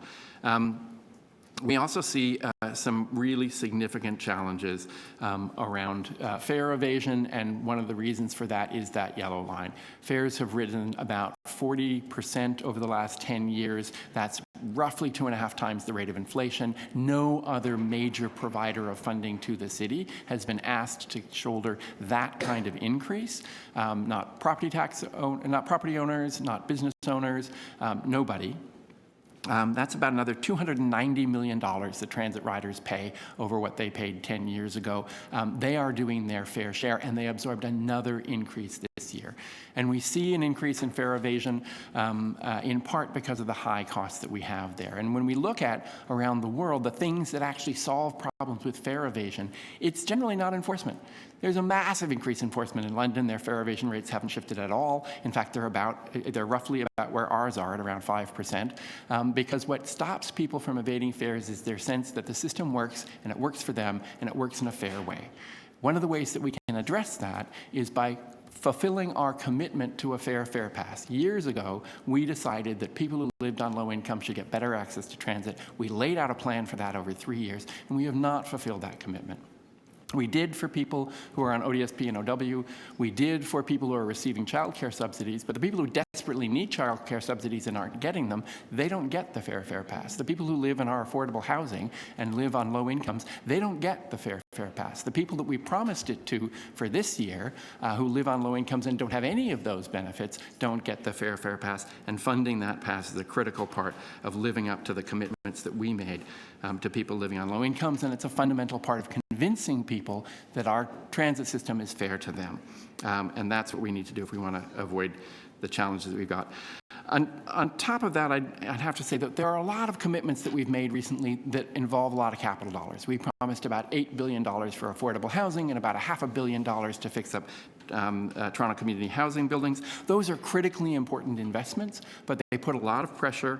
S21: We also see some really significant challenges around fare evasion, and one of the reasons for that is that yellow line. Fares have risen about 40% over the last 10 years. That's roughly 2.5 times the rate of inflation. No other major provider of funding to the city has been asked to shoulder that kind of increase. Not property owners, not business owners, nobody. That's about another $290 million that transit riders pay over what they paid 10 years ago. They are doing their fair share, and they absorbed another increase this year. And we see an increase in fare evasion in part because of the high costs that we have there. And when we look at around the world, the things that actually solve problems with fare evasion, it's generally not enforcement. There's a massive increase in enforcement in London. Their fare evasion rates haven't shifted at all. In fact, they're roughly about where ours are at around 5%, because what stops people from evading fares is their sense that the system works, and it works for them, and it works in a fair way. One of the ways that we can address that is by fulfilling our commitment to a fair fare pass. Years ago, we decided that people who lived on low income should get better access to transit. We laid out a plan for that over 3 years, and we have not fulfilled that commitment. We did for people who are on ODSP and OW. We did for people who are receiving childcare subsidies. But the people who desperately need childcare subsidies and aren't getting them, they don't get the Fair Fare Pass. The people who live in our affordable housing and live on low incomes, they don't get the Fair Fare Pass. The people that we promised it to for this year, who live on low incomes and don't have any of those benefits, don't get the Fair Fare Pass. And funding that pass is a critical part of living up to the commitments that we made to people living on low incomes. And it's a fundamental part of convincing people that our transit system is fair to them. And that's what we need to do if we want to avoid the challenges that we've got. On top of that, I'd have to say that there are a lot of commitments that we've made recently that involve a lot of capital dollars. We promised about $8 billion for affordable housing and about $500 million to fix up Toronto community housing buildings. Those are critically important investments, but they put a lot of pressure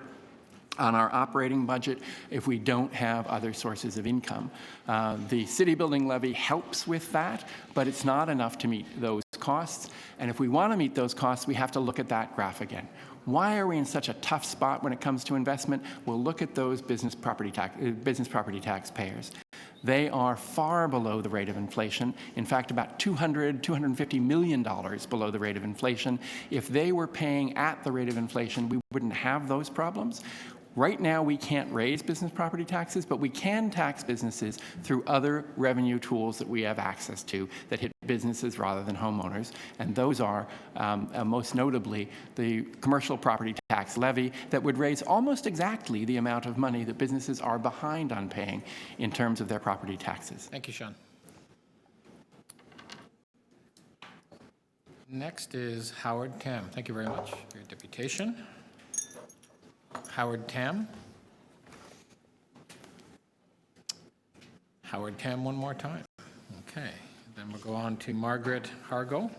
S21: on our operating budget if we don't have other sources of income. The city building levy helps with that, but it's not enough to meet those costs. And if we want to meet those costs, we have to look at that graph again. Why are we in such a tough spot when it comes to investment? We'll look at those business property taxpayers. They are far below the rate of inflation. In fact, about $250 million below the rate of inflation. If they were paying at the rate of inflation, we wouldn't have those problems. Right now, we can't raise business property taxes, but we can tax businesses through other revenue tools that we have access to that hit businesses rather than homeowners. And those are, most notably, the commercial property tax levy that would raise almost exactly the amount of money that businesses are behind on paying in terms of their property taxes.
S1: Thank you, Sean. Next is Howard Tam. Thank you very much for your deputation. Howard Tam. Howard Tam one more time. Okay. Then we'll go on to Margaret Hargo.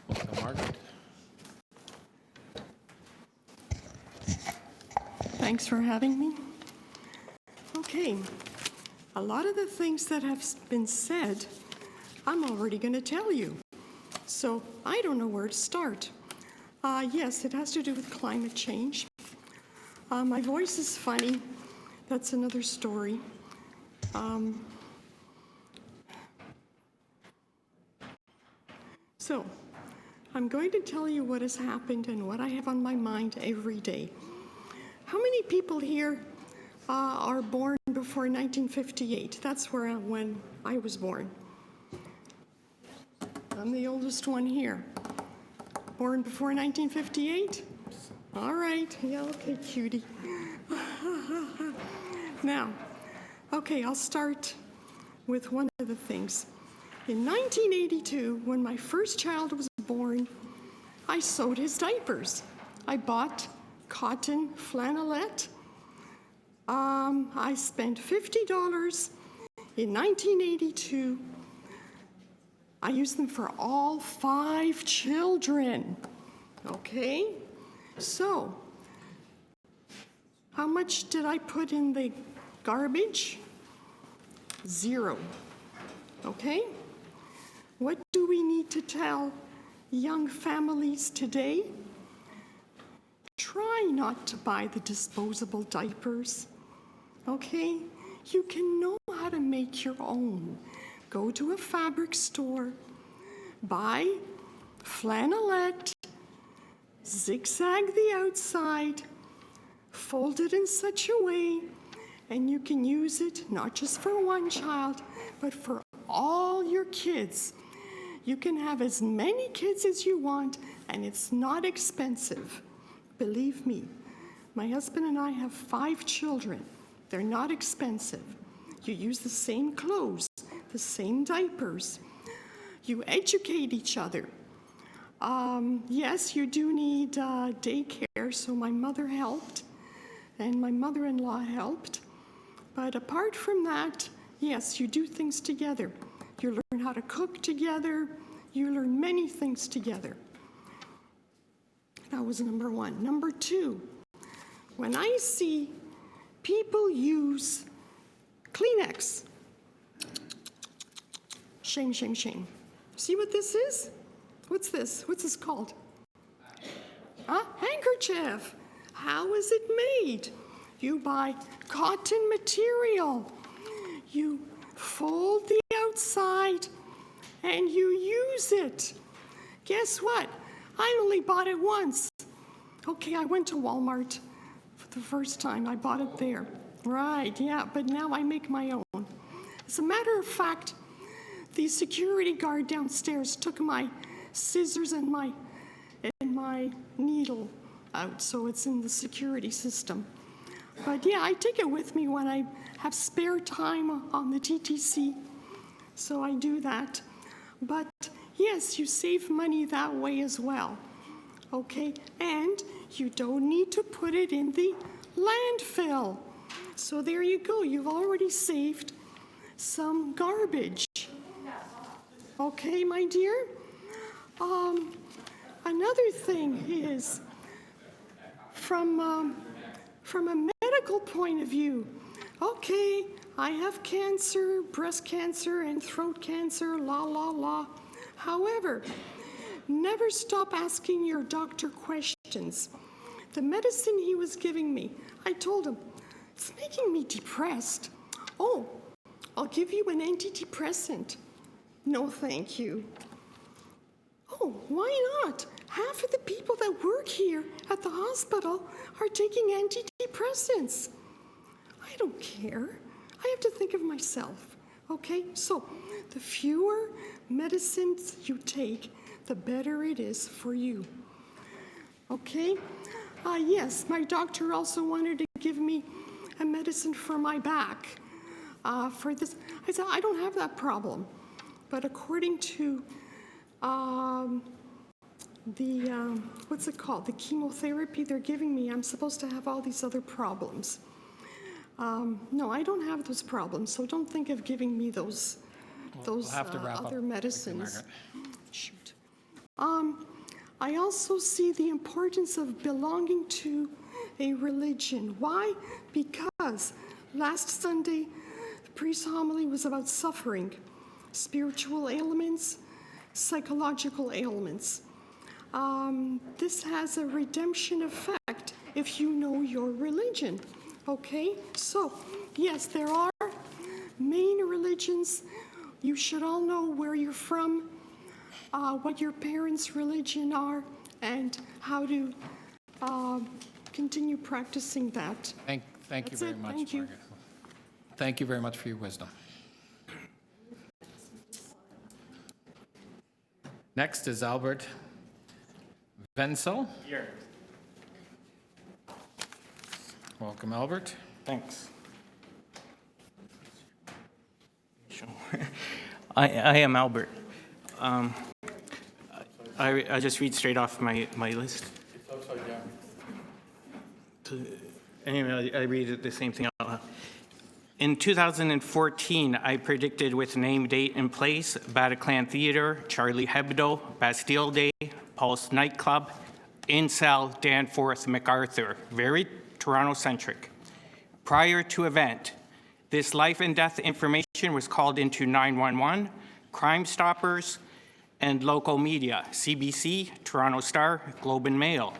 S1: Welcome, Margaret.
S2: Thanks for having me. Okay. A lot of the things that have been said, I'm already going to tell you. So I don't know where to start. Yes, it has to do with climate change. My voice is funny. That's another story. So I'm going to tell you what has happened and what I have on my mind every day. How many people here are born before 1958? That's when I was born. I'm the oldest one here. Born before 1958? All right. Yeah, okay, cutie. Now, okay, I'll start with one of the things. In 1982, when my first child was born, I sewed his diapers. I bought cotton flannelette. I spent $50 in 1982. I used them for all 5 children. Okay? So, how much did I put in the garbage? 0. Okay? What do we need to tell young families today? Try not to buy the disposable diapers. Okay? You can know how to make your own. Go to a fabric store, buy flannelette, zigzag the outside, fold it in such a way, and you can use it not just for one child, but for all your kids. You can have as many kids as you want, and it's not expensive. Believe me, my husband and I have 5 children. They're not expensive. You use the same clothes, the same diapers. You educate each other. Yes, you do need daycare, so my mother helped, and my mother-in-law helped. But apart from that, yes, you do things together. You learn how to cook together. You learn many things together. That was number 1. Number 2, when I see people use Kleenex, shame, shame, shame. See what this is? What's this? What's this called? a handkerchief. How is it made? You buy cotton material. You fold the outside and you use it. Guess what? I only bought it once. Okay, I went to Walmart for the first time. I bought it there. Right, yeah, but now I make my own. As a matter of fact, the security guard downstairs took my scissors and my needle out, so it's in the security system. But yeah, I take it with me when I have spare time on the TTC, so I do that. But yes, you save money that way as well, okay? And you don't need to put it in the landfill. So there you go, you've already saved some garbage. Okay, my dear? Another thing is, from a medical point of view, okay, I have cancer, breast cancer, and throat cancer, la, la, la. However, never stop asking your doctor questions. The medicine he was giving me, I told him, it's making me depressed. Oh, I'll give you an antidepressant. No, thank you. Oh, why not? Half of the people that work here at the hospital are taking antidepressants. I don't care. I have to think of myself, okay? So the fewer medicines you take, the better it is for you, okay? Yes, my doctor also wanted to give me a medicine for my back. For this, I said, I don't have that problem. But according to what's it called? The chemotherapy they're giving me, I'm supposed to have all these other problems. No, I don't have those problems, so don't think of giving me those
S1: We'll have to wrap up.
S2: other
S1: Thank you,
S2: medicines.
S1: Margaret.
S2: Shoot. I also see the importance of belonging to a religion. Why? Because last Sunday, the priest's homily was about suffering, spiritual ailments, psychological ailments. This has a redemption effect if you know your religion, okay? So, yes, there are main religions. You should all know where you're from, what your parents' religion are, and how to continue practicing that.
S1: Thank you
S2: That's
S1: very
S2: it.
S1: much,
S2: Thank you.
S1: Margaret. Thank you very much for your wisdom. Next is Albert Wenzel.
S4: Here.
S1: Welcome, Albert.
S4: Thanks. I am Albert. I just read straight off my list.
S18: It's upside down.
S4: Anyway, I read the same thing out loud. In 2014, I predicted with name, date, and place, Bataclan Theater, Charlie Hebdo, Bastille Day, Pulse Nightclub, Incel, Danforth, MacArthur. Very Toronto-centric. Prior to event, this life and death information was called into 911, Crime Stoppers, and local media, CBC, Toronto Star, Globe and Mail.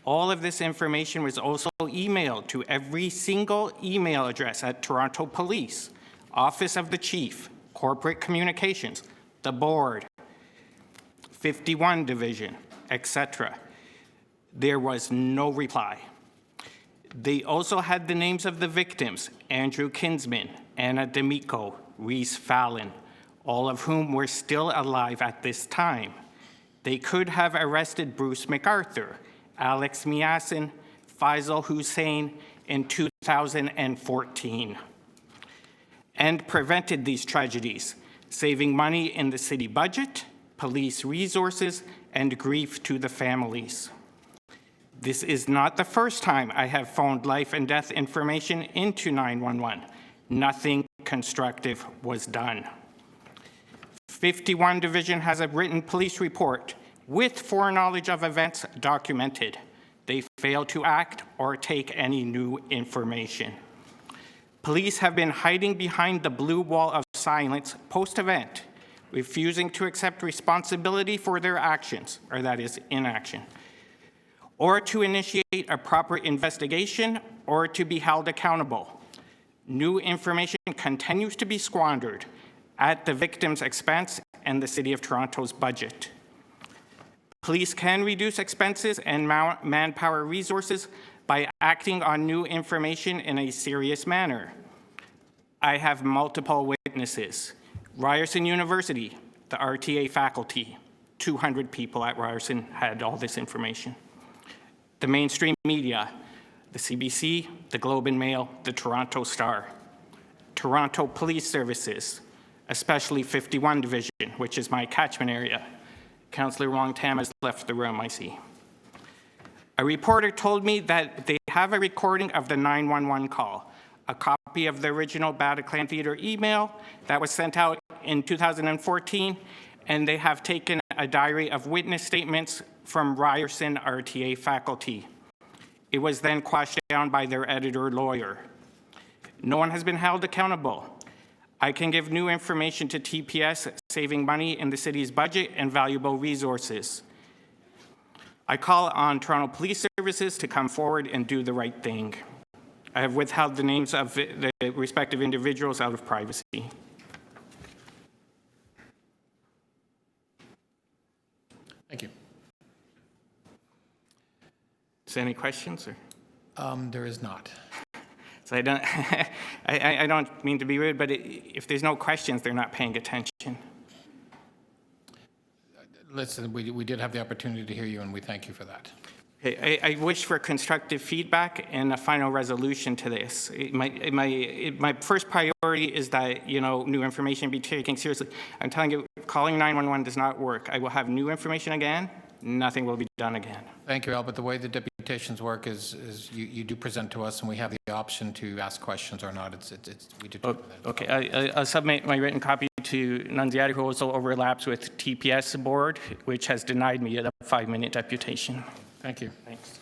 S4: All of this information was also emailed to every single email address at Toronto Police, Office of the Chief, Corporate Communications, the Board, 51 Division, etc. There was no reply. They also had the names of the victims, Andrew Kinsman, Anna D'Amico, Reese Fallon, all of whom were still alive at this time. They could have arrested Bruce MacArthur, Alex Miasin, Faisal Hussein in 2014, and prevented these tragedies, saving money in the city budget, police resources, and grief to the families. This is not the first time I have phoned life and death information into 911. Nothing constructive was done. 51 Division has a written police report with foreknowledge of events documented. They fail to act or take any new information. Police have been hiding behind the blue wall of silence post-event, refusing to accept responsibility for their actions, or that is inaction. or to initiate a proper investigation or to be held accountable. New information continues to be squandered at the victim's expense and the City of Toronto's budget. Police can reduce expenses and manpower resources by acting on new information in a serious manner. I have multiple witnesses. Ryerson University, the RTA faculty, 200 people at Ryerson had all this information. The mainstream media, the CBC, the Globe and Mail, the Toronto Star. Toronto Police Services, especially 51 Division, which is my catchment area. Councillor Wong Tam has left the room, I see. A reporter told me that they have a recording of the 911 call, a copy of the original Bataclan Theatre email that was sent out in 2014, and they have taken a diary of witness statements from Ryerson RTA faculty. It was then quashed down by their editor lawyer. No one has been held accountable. I can give new information to TPS, saving money in the city's budget and valuable resources. I call on Toronto Police Services to come forward and do the right thing. I have withheld the names of the respective individuals out of privacy.
S1: Thank you.
S4: Is there any questions? Or?
S1: There is not.
S4: So I don't, I don't mean to be rude, but if there's no questions, they're not paying attention.
S1: Listen, we did have the opportunity to hear you, and we thank you for that.
S4: Okay, I wish for constructive feedback and a final resolution to this. My first priority is that, you know, new information be taken seriously. I'm telling you, calling 911 does not work. I will have new information again. Nothing will be done again.
S1: Thank you, Al, but the way the deputations work is you do present to us, and we have the option to ask questions or not. We determine that.
S4: Okay, I'll submit my written copy to Nunziati, who also overlaps with TPS board, which has denied me a 5-minute deputation.
S1: Thank you.
S4: Thanks.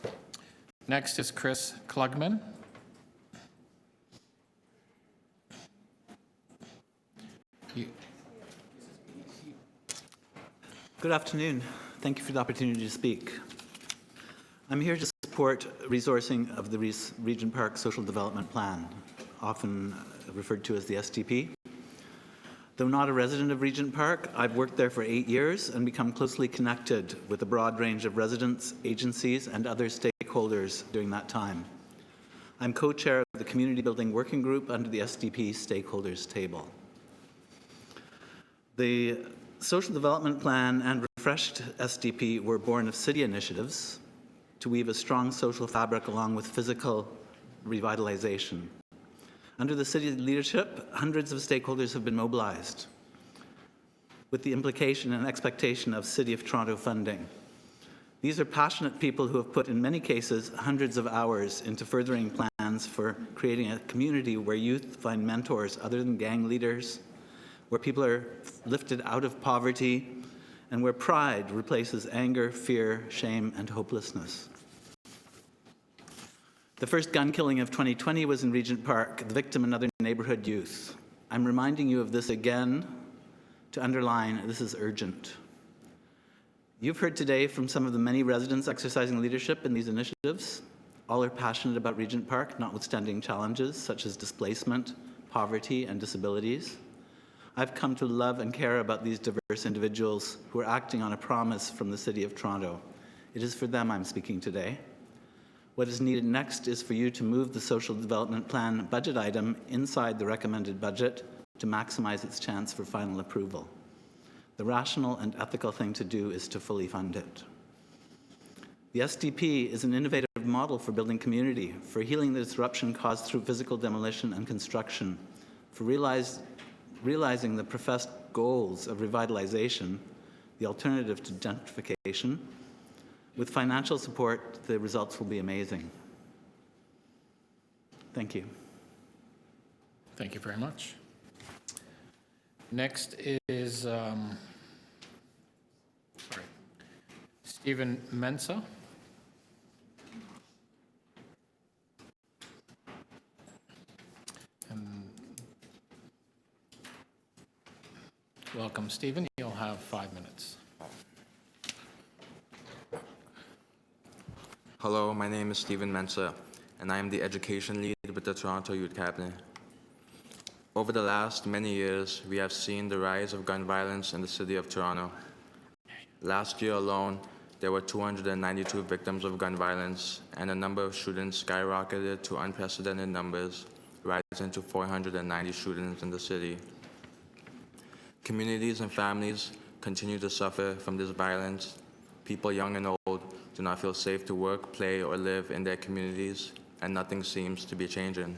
S1: Next is Chris Klugman.
S5: Good afternoon. Thank you for the opportunity to speak. I'm here to support resourcing of the Regent Park Social Development Plan, often referred to as the STP. Though not a resident of Regent Park, I've worked there for 8 years and become closely connected with a broad range of residents, agencies, and other stakeholders during that time. I'm co-chair of the Community Building Working Group under the STP Stakeholders Table. The Social Development Plan and refreshed SDP were born of city initiatives to weave a strong social fabric along with physical revitalization. Under the city leadership, hundreds of stakeholders have been mobilized with the implication and expectation of City of Toronto funding. These are passionate people who have put, in many cases, hundreds of hours into furthering plans for creating a community where youth find mentors other than gang leaders, where people are lifted out of poverty, and where pride replaces anger, fear, shame, and hopelessness. The first gun killing of 2020 was in Regent Park, the victim another neighborhood youth. I'm reminding you of this again to underline this is urgent. You've heard today from some of the many residents exercising leadership in these initiatives. All are passionate about Regent Park, notwithstanding challenges such as displacement, poverty, and disabilities. I've come to love and care about these diverse individuals who are acting on a promise from the City of Toronto. It is for them I'm speaking today. What is needed next is for you to move the Social Development Plan budget item inside the recommended budget to maximize its chance for final approval. The rational and ethical thing to do is to fully fund it. The SDP is an innovative model for building community, for healing the disruption caused through physical demolition and construction, for realizing the professed goals of revitalization, the alternative to gentrification. With financial support, the results will be amazing. Thank you.
S1: Thank you very much. Next is Stephen Mensah. Welcome, Stephen. You'll have 5 minutes.
S6: Hello, my name is Stephen Mensa, and I am the education lead with the Toronto Youth Cabinet. Over the last many years, we have seen the rise of gun violence in the city of Toronto. Last year alone, there were 292 victims of gun violence, and the number of shootings skyrocketed to unprecedented numbers, rising to 490 shootings in the city. Communities and families continue to suffer from this violence. People young and old do not feel safe to work, play, or live in their communities, and nothing seems to be changing.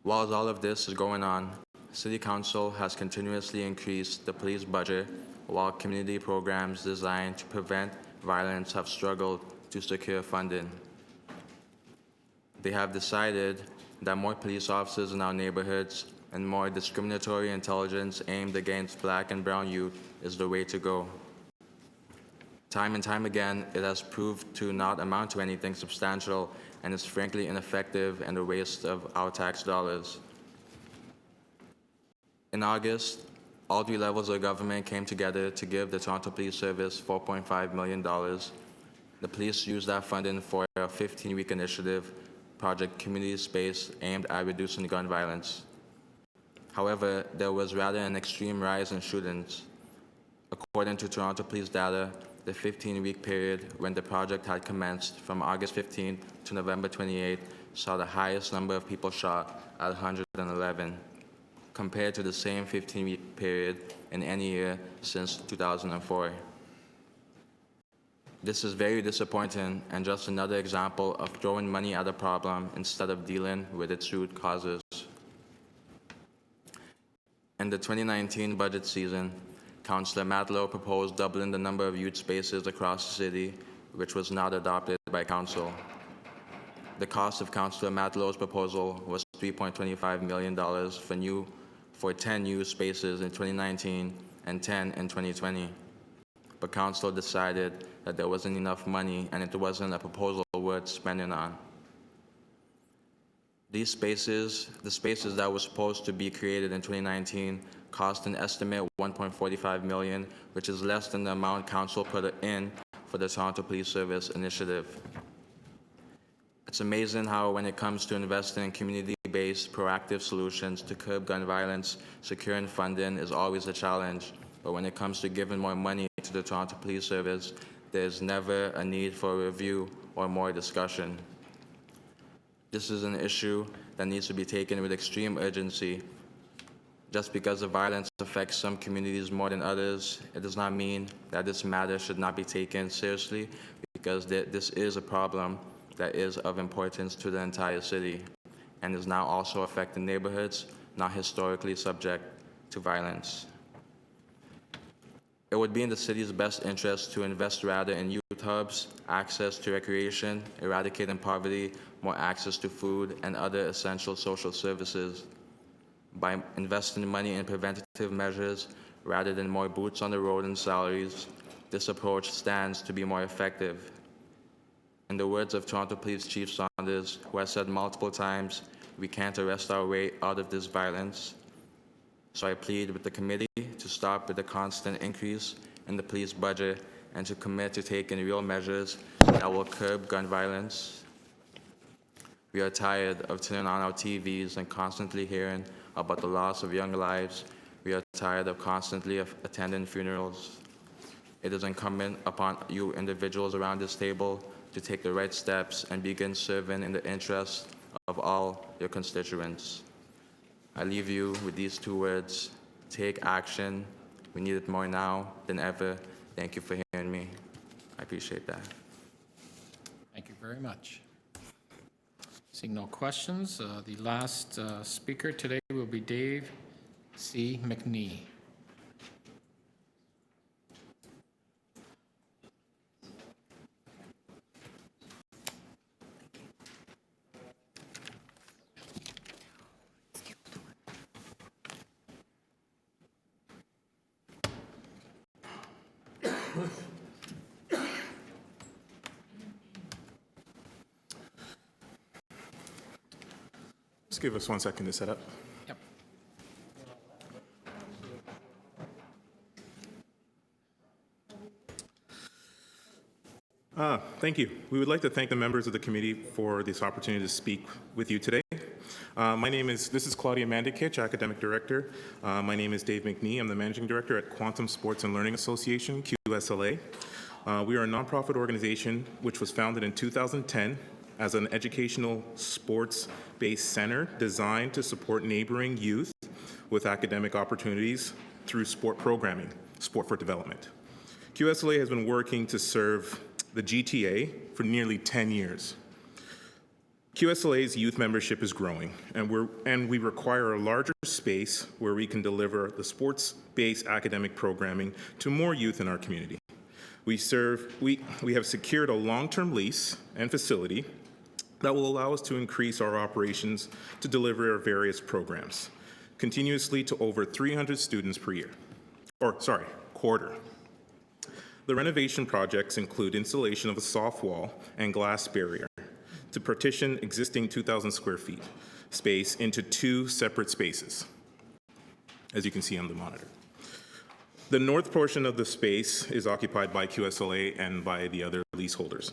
S6: While all of this is going on, City Council has continuously increased the police budget, while community programs designed to prevent violence have struggled to secure funding. They have decided that more police officers in our neighborhoods and more discriminatory intelligence aimed against Black and brown youth is the way to go. Time and time again, it has proved to not amount to anything substantial and is frankly ineffective and a waste of our tax dollars. In August, all three levels of government came together to give the Toronto Police Service $4.5 million. The police used that funding for a 15-week initiative, Project Community Space, aimed at reducing gun violence. However, there was rather an extreme rise in shootings. According to Toronto Police data, the 15-week period when the project had commenced from August 15 to November 28 saw the highest number of people shot at 111, compared to the same 15-week period in any year since 2004. This is very disappointing and just another example of throwing money at a problem instead of dealing with its root causes. In the 2019 budget season, Councillor Matlow proposed doubling the number of youth spaces across the city, which was not adopted by Council. The cost of Councillor Matlow's proposal was $3.25 million for 10 new spaces in 2019 and 10 in 2020. But Council decided that there wasn't enough money and it wasn't a proposal worth spending on. These spaces, the spaces that were supposed to be created in 2019, cost an estimate $1.45 million, which is less than the amount Council put in for the Toronto Police Service initiative. It's amazing how when it comes to investing in community-based proactive solutions to curb gun violence, securing funding is always a challenge. But when it comes to giving more money to the Toronto Police Service, there's never a need for a review or more discussion. This is an issue that needs to be taken with extreme urgency. Just because the violence affects some communities more than others, it does not mean that this matter should not be taken seriously, because this is a problem that is of importance to the entire city and is now also affecting neighborhoods not historically subject to violence. It would be in the city's best interest to invest rather in youth hubs, access to recreation, eradicating poverty, more access to food, and other essential social services. By investing money in preventative measures rather than more boots on the road and salaries, this approach stands to be more effective. In the words of Toronto Police Chief Saunders, who has said multiple times, we can't arrest our way out of this violence. So I plead with the committee to stop with the constant increase in the police budget and to commit to taking real measures that will curb gun violence. We are tired of turning on our TVs and constantly hearing about the loss of young lives. We are tired of constantly attending funerals. It is incumbent upon you individuals around this table to take the right steps and begin serving in the interests of all your constituents. I leave you with these two words: take action. We need it more now than ever. Thank you for hearing me. I appreciate that.
S1: Thank you very much. Seeing no questions, the last speaker today will be Dave C. McNee.
S22: Just give us 1 second to set up.
S1: Yep.
S22: Thank you. We would like to thank the members of the committee for this opportunity to speak with you today. This is Claudia Mandikich, Academic Director. My name is Dave McNee. I'm the Managing Director at Quantum Sports and Learning Association, QSLA. We are a nonprofit organization which was founded in 2010 as an educational sports-based center designed to support neighboring youth with academic opportunities through sport programming, sport for development. QSLA has been working to serve the GTA for nearly 10 years. QSLA's youth membership is growing, and we require a larger space where we can deliver the sports-based academic programming to more youth in our community. We have secured a long-term lease and facility that will allow us to increase our operations to deliver our various programs, continuously to over 300 students per year, quarter. The renovation projects include installation of a soft wall and glass barrier to partition existing 2,000 square feet space into 2 separate spaces, as you can see on the monitor. The north portion of the space is occupied by QSLA and by the other leaseholders,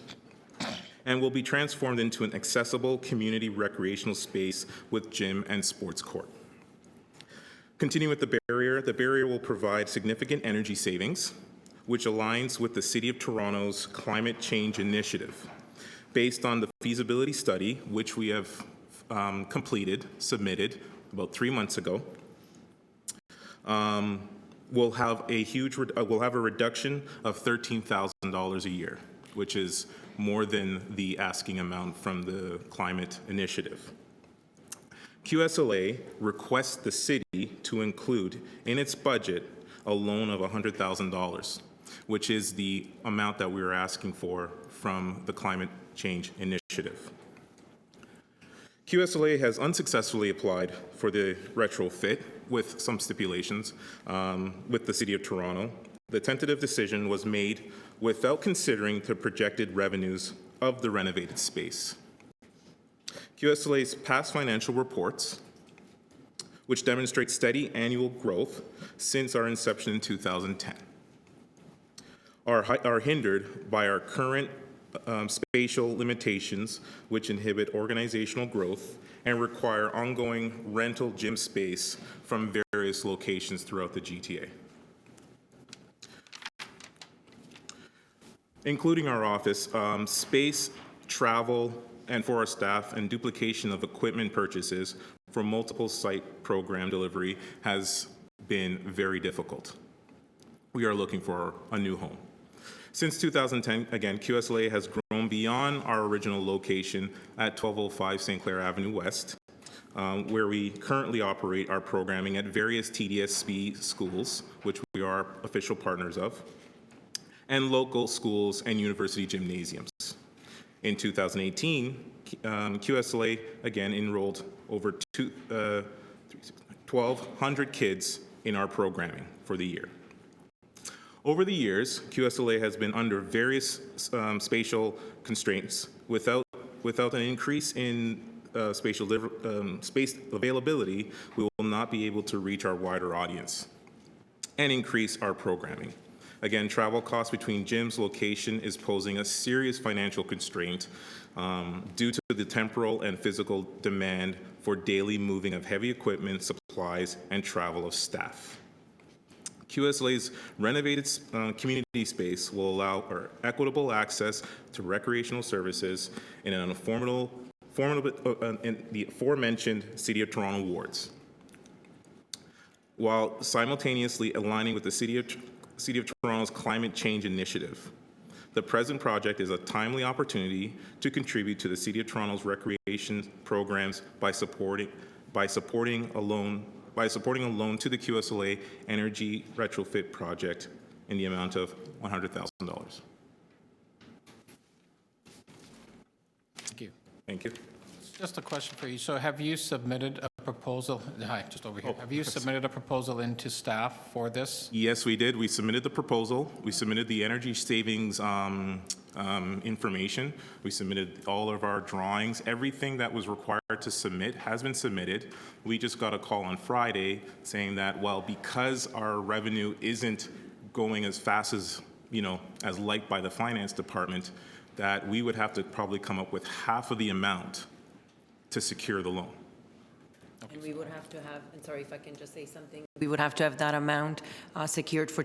S22: and will be transformed into an accessible community recreational space with gym and sports court. Continuing with the barrier will provide significant energy savings, which aligns with the City of Toronto's climate change initiative. Based on the feasibility study, which we have submitted about 3 months ago, we'll have a reduction of $13,000 a year, which is more than the asking amount from the climate initiative. QSLA requests the city to include in its budget a loan of $100,000, which is the amount that we are asking for from the climate change initiative. QSLA has unsuccessfully applied for the retrofit with some stipulations with the City of Toronto. The tentative decision was made without considering the projected revenues of the renovated space. QSLA's past financial reports, which demonstrate steady annual growth since our inception in 2010, are hindered by our current spatial limitations, which inhibit organizational growth and require ongoing rental gym space from various locations throughout the GTA. Including our office, space, travel, and for our staff, and duplication of equipment purchases for multiple site program delivery has been very difficult. We are looking for a new home. Since 2010, again, QSLA has grown beyond our original location at 1205 St. Clair Avenue West, where we currently operate our programming at various TDSB schools, which we are official partners of, and local schools and university gymnasiums. In 2018, QSLA again enrolled over 1,200 kids in our programming for the year. Over the years, QSLA has been under various spatial constraints. Without an increase in space availability, we will not be able to reach our wider audience and increase our programming. Again, travel costs between gyms location is posing a serious financial constraint due to the temporal and physical demand for daily moving of heavy equipment, supplies, and travel of staff. QSLA's renovated community space will allow for equitable access to recreational services in the aforementioned City of Toronto wards, while simultaneously aligning with the City of Toronto's climate change initiative. The present project is a timely opportunity to contribute to the City of Toronto's recreation programs by supporting a loan to the QSLA Energy Retrofit Project in the amount of $100,000.
S1: Thank you.
S22: Thank you.
S1: Just a question for you. So have you submitted a proposal? Hi, just over here. Have you submitted a proposal into staff for this?
S22: Yes, we did. We submitted the proposal. We submitted the energy savings information. We submitted all of our drawings. Everything that was required to submit has been submitted. We just got a call on Friday saying that, well, because our revenue isn't going as fast as as liked by the finance department, that we would have to probably come up with half of the amount to secure the loan.
S7: And we would have to have, and sorry if I can just say something, we would have to have that amount secured for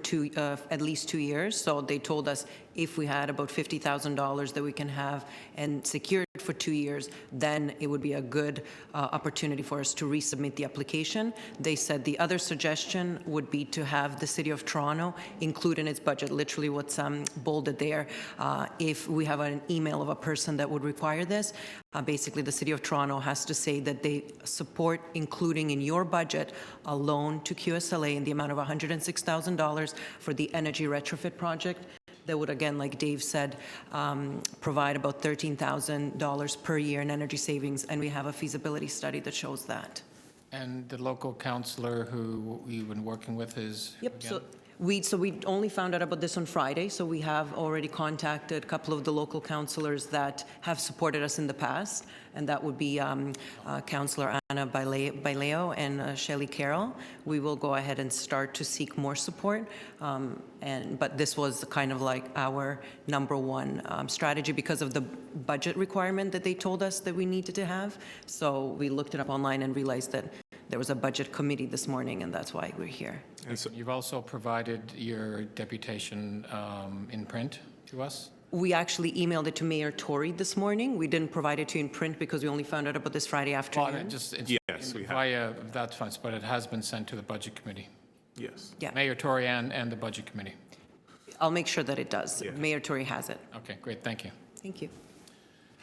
S7: at least 2 years. So they told us if we had about $50,000 that we can have and secured for 2 years, then it would be a good opportunity for us to resubmit the application. They said the other suggestion would be to have the City of Toronto include in its budget, literally what's bolded there, if we have an email of a person that would require this. Basically, the City of Toronto has to say that they support including in your budget a loan to QSLA in the amount of $106,000 for the energy retrofit project. That would, again, like Dave said, provide about $13,000 per year in energy savings, and we have a feasibility study that shows that.
S1: And the local councillor who we've been working with is?
S7: Yep.
S1: Again?
S7: So we only found out about this on Friday, so we have already contacted a couple of the local councillors that have supported us in the past, and that would be Councillor Anna Baileo and Shelley Carroll. We will go ahead and start to seek more support, but this was kind of like our number one strategy because of the budget requirement that they told us that we needed to have. So we looked it up online and realized that there was a budget committee this morning, and that's why we're here.
S1: And so you've also provided your deputation in print to us?
S7: We actually emailed it to Mayor Tory this morning. We didn't provide it to you in print because we only found out about this Friday afternoon.
S1: Well,
S22: Yes, we have.
S1: Via that funds, but it has been sent to the Budget Committee.
S22: Yes.
S7: Yeah.
S1: Mayor Tory and the Budget Committee.
S7: I'll make sure that it does.
S22: Yeah.
S7: Mayor Tory has it.
S1: Okay, great, thank you.
S7: Thank you.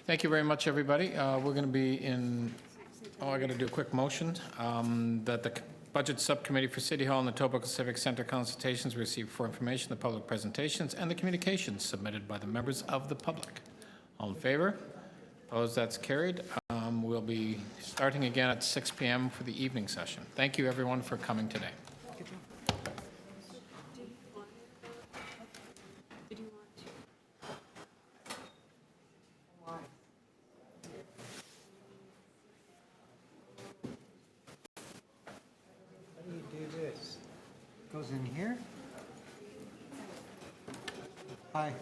S1: Thank you very much, everybody. We're going to be in, I got to do a quick motion that the Budget Subcommittee for City Hall and the Etobicoke Civic Center consultations receive for information the public presentations and the communications submitted by the members of the public. All in favor? Opposed? That's carried. We'll be starting again at 6 p.m. for the evening session. Thank you, everyone, for coming today.
S9: Goes in here. Hi.